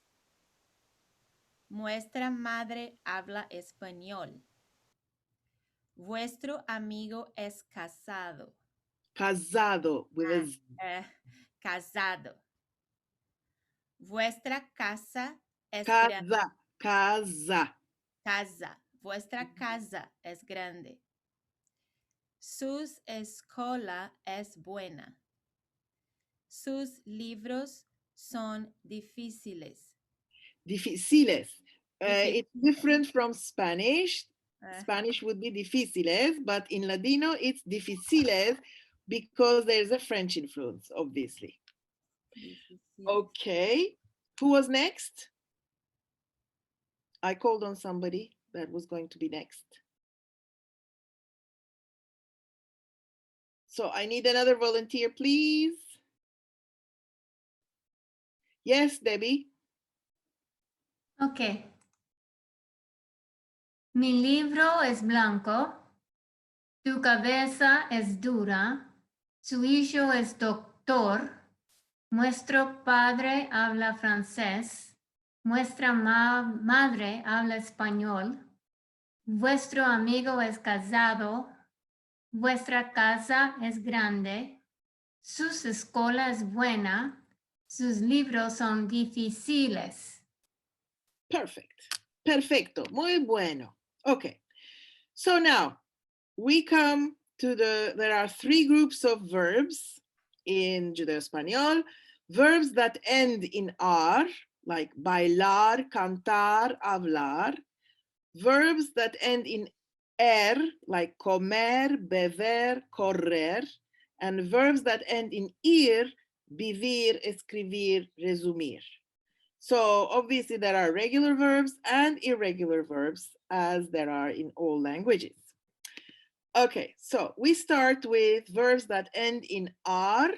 Nuestra madre habla español. Vuestro amigo es casado. Casado with a Z. Casado. Vuestra casa es grande. Casa. Casa. Vuestra casa es grande. Sus escuela es buena. Sus libros son difíciles. Difíciles. It's different from Spanish. Spanish would be difíciles, but in Ladino it's difíciles because there's a French influence, obviously. Okay. Who was next? I called on somebody that was going to be next. So I need another volunteer, please. Yes, Debbie. Ok. Mi libro es blanco. Tu cabeza es dura. Su hijo es doctor. Nuestro padre habla francés. Nuestra madre habla español. Vuestro amigo es casado. Vuestra casa es grande. Sus escuela es buena. Sus libros son difíciles. Perfect. Perfecto. Muy bueno. Okay. So now we come there are three groups of verbs in Judeo-Espanol. Verbs that end in ar, like bailar, cantar, hablar. Verbs that end in er, like comer, beber, correr. And verbs that end in ir, vivir, escribir, resumir. So obviously there are regular verbs and irregular verbs, as there are in all languages. Okay, so we start with verbs that end in ar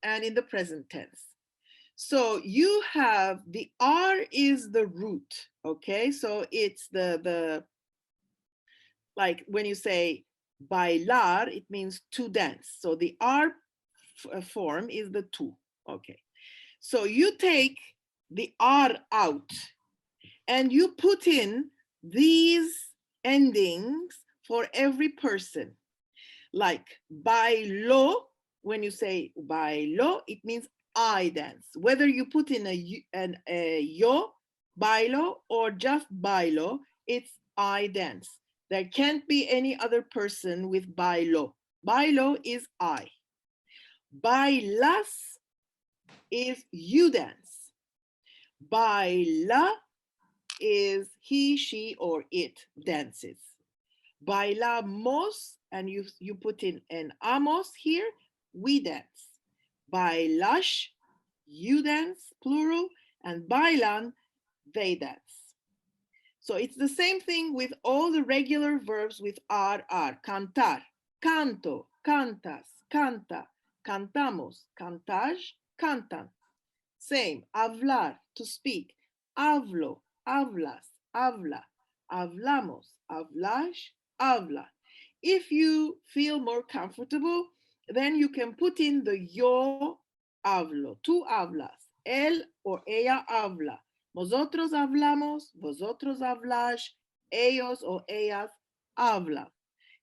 and in the present tense. So you have the R is the root, okay? So it's like when you say bailar, it means to dance. So the R form is the to, okay? So you take the R out and you put in these endings for every person. Like bailo, when you say bailo, it means I dance. Whether you put in a yo, bailo, or just bailo, it's I dance. There can't be any other person with bailo. Bailo is I. Bailas is you dance. Baila is he, she, or it dances. Bailamos, and you put in an amos here, we dance. Bailash, you dance, plural, and bailan, they dance. So it's the same thing with all the regular verbs with ar. Cantar, canto, cantas, canta, cantamos, cantaj, cantan. Same, hablar, to speak. Hablo, hablas, habla, hablamos, hablas, habla. If you feel more comfortable, then you can put in the yo hablo, tú hablas, él or ella habla, nosotros hablamos, vosotros habláis, ellos or ellas hablan.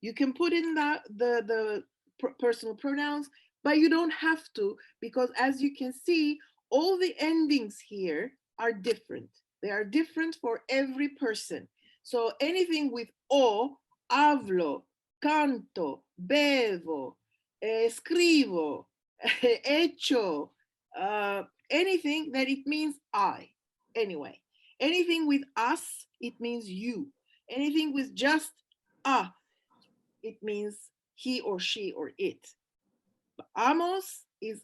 You can put in the personal pronouns, but you don't have to, because as you can see, all the endings here are different. They are different for every person. So anything with o, hablo, canto, bebo, escribo, hecho, anything that it means I. Anyway, anything with us, it means you. Anything with just it means he or she or it. Amos is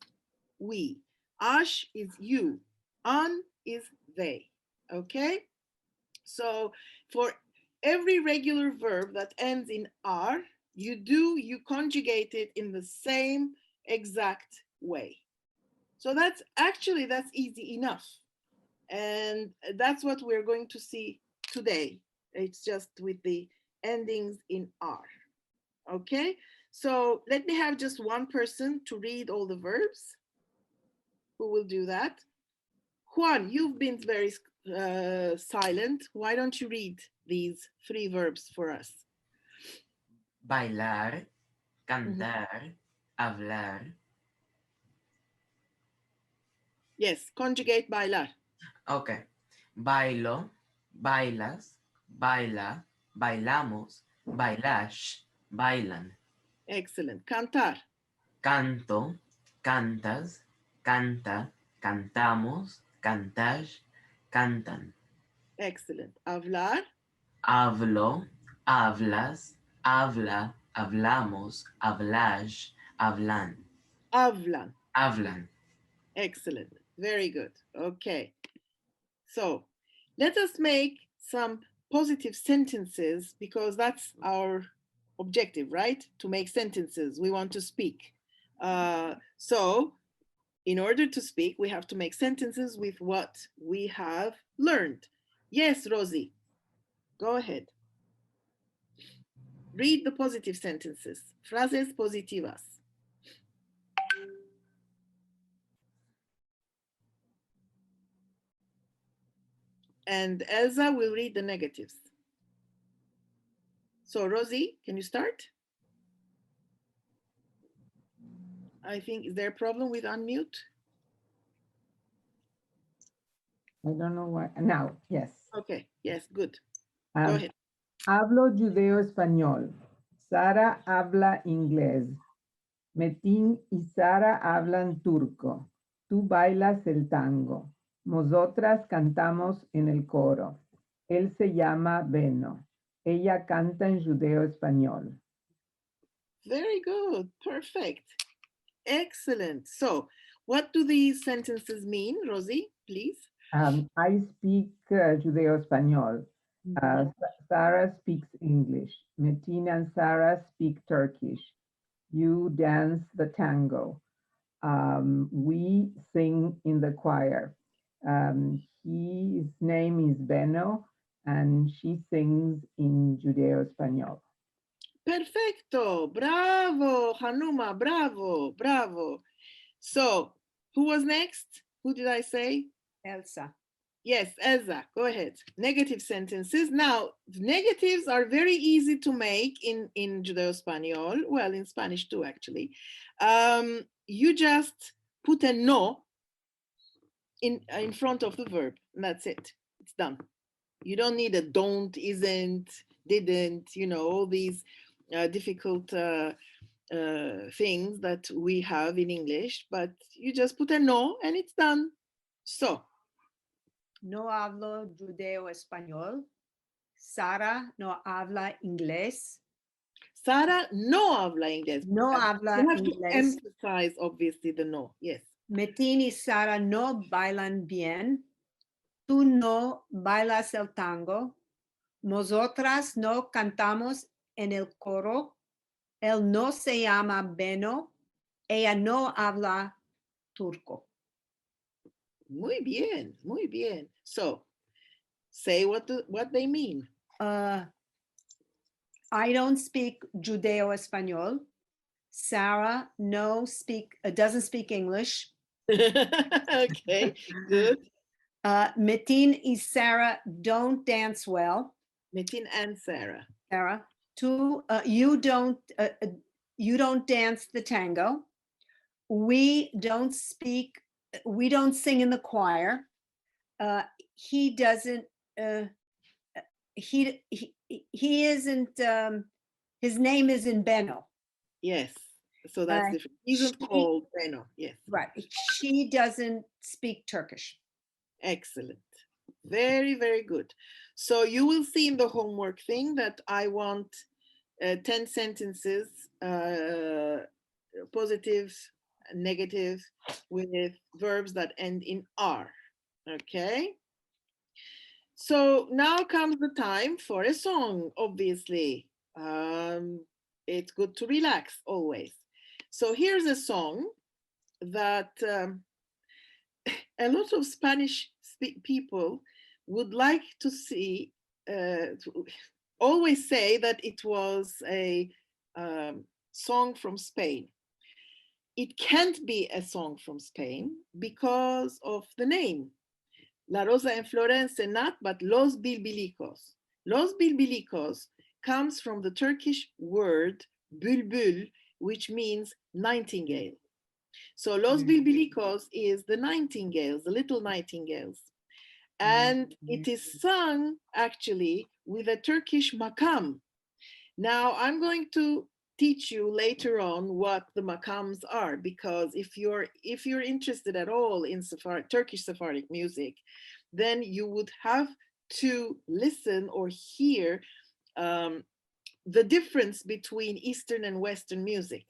we. Ash is you. An is they. Okay? So for every regular verb that ends in R, you conjugate it in the same exact way. So that's easy enough. And that's what we're going to see today. It's just with the endings in R. Okay? So let me have just one person to read all the verbs. Who will do that? Juan, you've been very silent. Why don't you read these three verbs for us? Bailar, cantar, hablar. Yes, conjugate bailar. Okay. Bailo, bailas, baila, bailamos, bailash, bailan. Excellent. Cantar. Canto, cantas, canta, cantamos, cantas, cantan. Excellent. Hablar. Hablo, hablas, habla, hablamos, hablas, hablan. Hablan. Hablan. Excellent. Very good. Okay. So let us make some positive sentences, because that's our objective, right? To make sentences. We want to speak. So in order to speak, we have to make sentences with what we have learned. Yes, Rosie, go ahead. Read the positive sentences. Frases positivas. And Elsa will read the negatives. So Rosie, can you start? I think, is there a problem with unmute? I don't know why. Now, yes. Okay, yes, good. Go ahead. Hablo Judeo-Español. Sara habla inglés. Metin y Sara hablan turco. Tú bailas el tango. Nosotras cantamos en el coro. Él se llama Beno. Ella canta en judeo-español. Very good. Perfect. Excellent. So, what do these sentences mean, Rosie, please? I speak judeo-español. Sarah speaks English. Metin and Sarah speak Turkish. You dance the tango. We sing in the choir. His name is Beno, and she sings in Judeo-Español. Perfecto. Bravo, Hanuma. Bravo, bravo. So, who was next? Who did I say? Elsa. Yes, Elsa, go ahead. Negative sentences. Now, negatives are very easy to make in Judeo-Español. Well, in Spanish too, actually. You just put a no in front of the verb, and that's it. It's done. You don't need a don't, isn't, didn't, you know, all these difficult things that we have in English, but you just put a no and it's done. So, no hablo judeo-español. Sara no habla inglés. Sara no habla inglés. No habla you have inglés. to emphasize, obviously, the no. Yes. Metin y Sara no bailan bien. Tú no bailas el tango. Nosotras no cantamos en el coro. Él no se llama Beno. Ella no habla turco. Muy bien, muy bien. So, say what they mean. I don't speak Judeo-Español. Sarah doesn't speak English. Okay, good. Metin y Sarah don't dance well. Metin and Sarah. Sarah, you don't dance the tango. We don't sing in the choir. He doesn't. He isn't. His name isn't Beno. Yes, so that's different. He isn't called Beno. Yes. Right. She doesn't speak Turkish. Excellent. Very, very good. So you will see in the homework thing that I want 10 sentences, positive, negative, with verbs that end in R. Okay. So now comes the time for a song, obviously. It's good to relax always. So here's a song that a lot of Spanish people would like to see, always say that it was a song from Spain. It can't be a song from Spain because of the name. La Rosa en Florencia, not, but Los Bilbilicos. Los Bilbilicos comes from the Turkish word bülbül, which means nightingale. So Los Bilbilicos is the nightingales, the little nightingales. And it is sung actually with a Turkish makam. Now I'm going to teach you later on what the makams are, because if you're interested at all in Turkish Sephardic music, then you would have to listen or hear the difference between Eastern and Western music.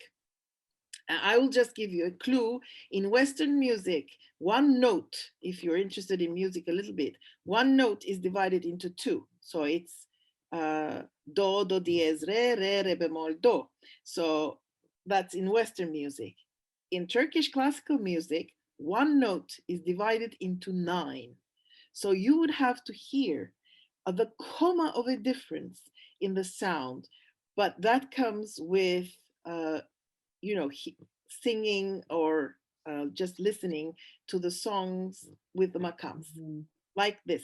I will just give you a clue. In Western music, one note, if you're interested in music a little bit, one note is divided into two. So it's do, do diez, re bemol, do. So that's in Western music. In Turkish classical music, one note is divided into 9. So you would have to hear the comma of a difference in the sound, but that comes with singing or just listening to the songs with the makams, like this.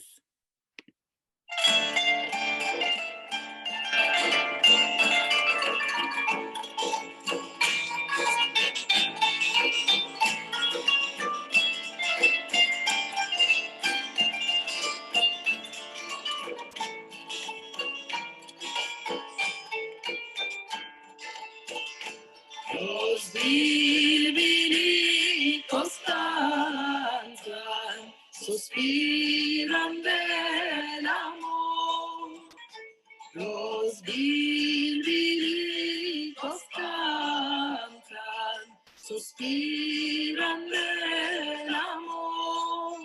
Los bilbilicos cantan, suspiran del amor. Los bilbilicos cantan, suspiran del amor.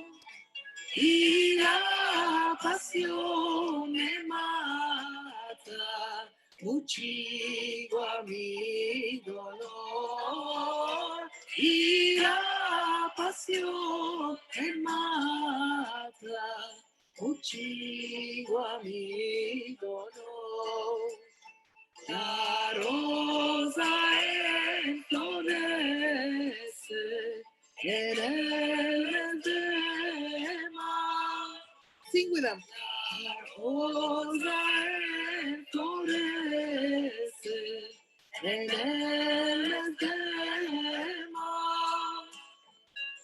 Y la pasión me mata, muchigo a mi dolor. Y la pasión me mata, muchigo a mi dolor. La rosa enflorece en el tema. Sing with them. La rosa enflorece en el tema.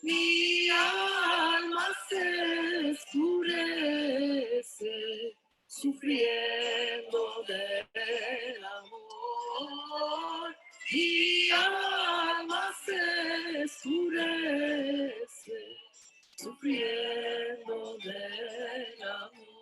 Mi alma se oscurece, sufriendo del amor. Mi alma se oscurece, sufriendo del amor.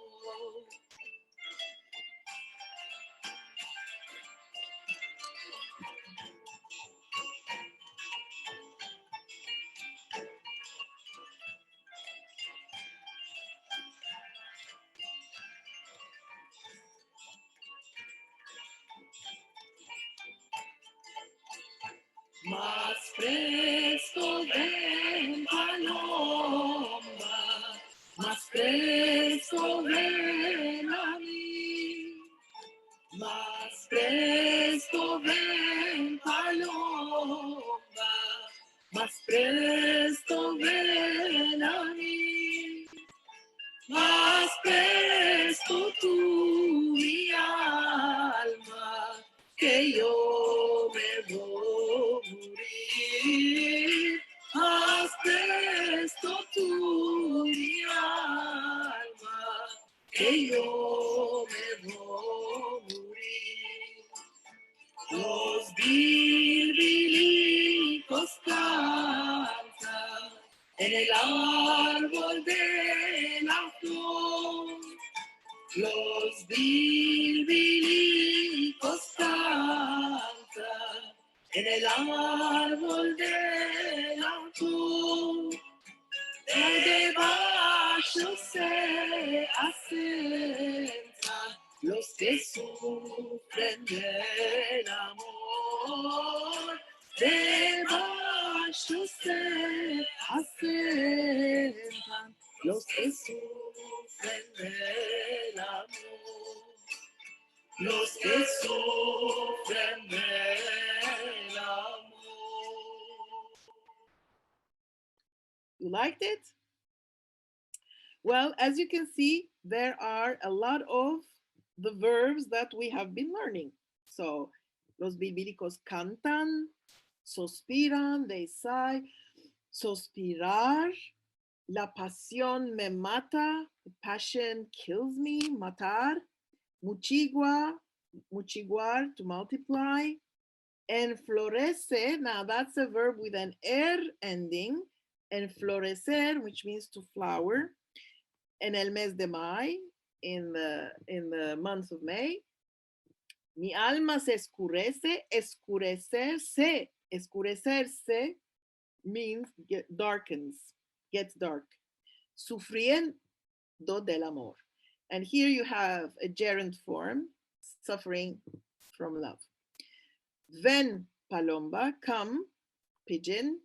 Más fresco ven paloma, más fresco ven a mí. Más fresco ven paloma, más presto ven a mí. Más presto tú mi alma, que yo me voy a morir. Más presto tú mi alma, que yo me voy a morir. Los bilbilicos cantan en el árbol de la flor. Los bilbilicos cantan en el árbol de la flor. Debajo se asentan los que sufren del amor. Debajo se asentan los que sufren del amor. Los que sufren del amor. You liked it? Well, as you can see, there are a lot of the verbs that we have been learning. So, los bilbilicos cantan, suspiran, they sigh, suspirar, la pasión me mata, passion kills me, matar, muchiguar, to multiply, enflorece, now that's a verb with an er ending, enflorecer, which means to flower, en el mes de May, in the month of May. Mi alma se escurece, escurecerse means darkens, gets dark. Sufriendo del amor. And here you have a gerund form, suffering from love. Ven, palomba, come, pigeon.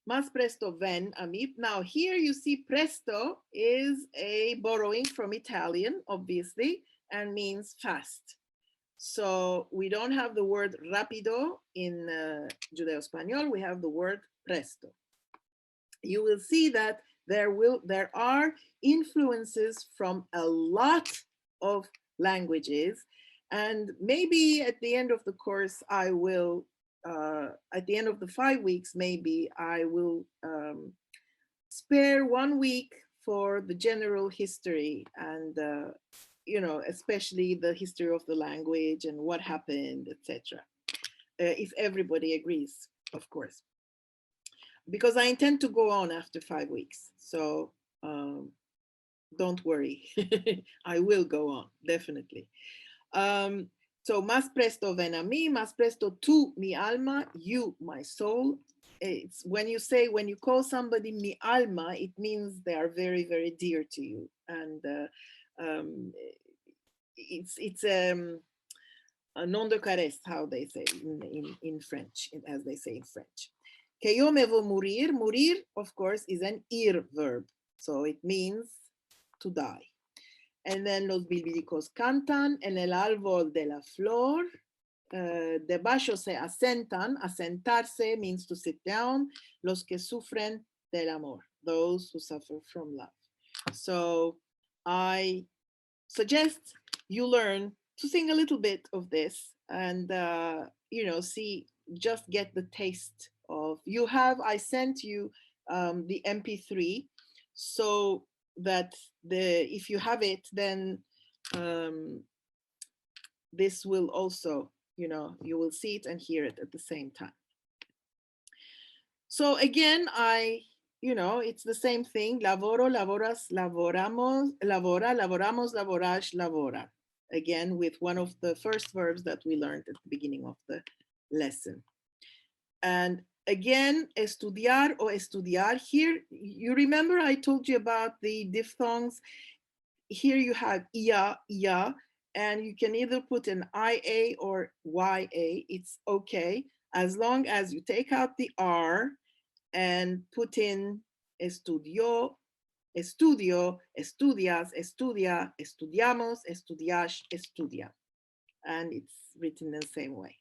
Más presto ven a mí. Now here you see presto is a borrowing from Italian, obviously, and means fast. So we don't have the word rapido in Judeo-Spanish, we have the word presto. You will see that there are influences from a lot of languages, and maybe at the end of the course I will at the end of the 5 weeks, maybe I will spare 1 week for the general history and, you know, especially the history of the language and what happened, etc. if everybody agrees, of course. Because I intend to go on after 5 weeks. So don't worry. I will go on, definitely. So más presto ven a mí, más presto tú mi alma, you my soul. It's when you call somebody mi alma, it means they are very, very dear to you. And it's a nom de caresse, how they say in French, as they say in French. Que yo me voy morir. Morir, of course, is an ir verb. So it means to die. And then los bilbilicos cantan en el árbol de la flor. Debajo se asentan. Asentarse means to sit down. Los que sufren del amor. Those who suffer from love. So I suggest you learn to sing a little bit of this and, see, just get the taste of, I sent you the MP3 so that if you have it, then this will also, you will see it and hear it at the same time. So again, it's the same thing. Laboro, laboras, laboramos, labora, laboramos, laboras, labora. Again, with one of the first verbs that we learned at the beginning of the lesson. And again, estudiar o estudiar. Here, you remember I told you about the diphthongs. Here you have ia, ia, and you can either put an IA or YA. It's okay, as long as you take out the R and put in estudió, estudio, estudias, estudia, estudiamos, estudias, estudia. And it's written in the same way.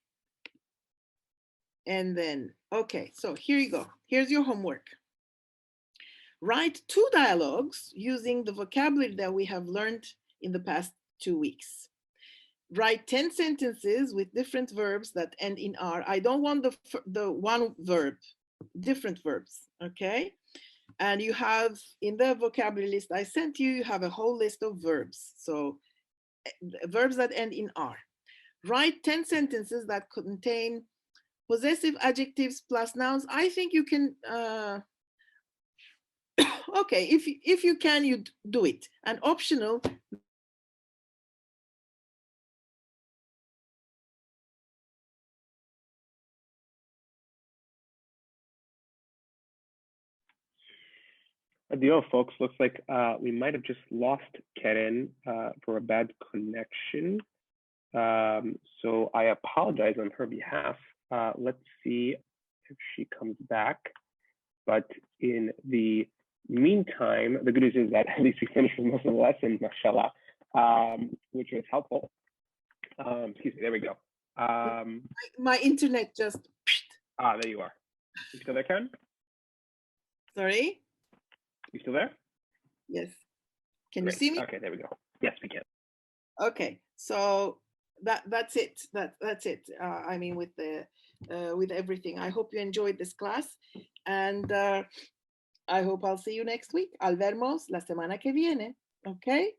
And then, okay, so here you go. Here's your homework. Write 2 dialogues using the vocabulary that we have learned in the past 2 weeks. Write 10 sentences with different verbs that end in R. I don't want the one verb, different verbs, okay? And you have, in the vocabulary list I sent you, you have a whole list of verbs. So verbs that end in R. Write 10 sentences that contain possessive adjectives plus nouns. I think you can, okay, if you can, you do it. And optional, Adios, folks. Looks like we might have just lost Karen for a bad connection. So I apologize on her behalf. Let's see if she comes back. But in the meantime, the good news is that at least we finished with most of the lesson, mashallah, which was helpful. Excuse me, there we go. my internet just. There you are. You still there, Karen? Sorry? You still there? Yes. Can Great. you see me? Okay, there we go. Yes, we can. Okay, so that's it. That's it. I mean, with everything. I hope you enjoyed this class, and I hope I'll see you next week. Al vermos la semana que viene. Okay,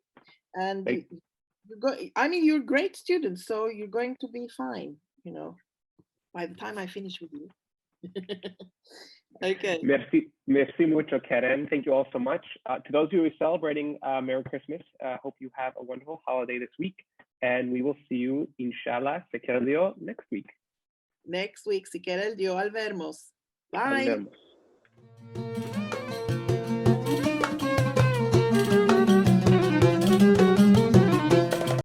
and you're great students, so you're going to be fine. By the time I finish with you. Okay. Merci mucho, Karen. Thank you all so much. To those who are celebrating Merry Christmas, hope you have a wonderful holiday this week. And we will see you, inshallah, si quiere Dios, next week. Next week, si quiere Dios, al vermos. Bye. Al vermos.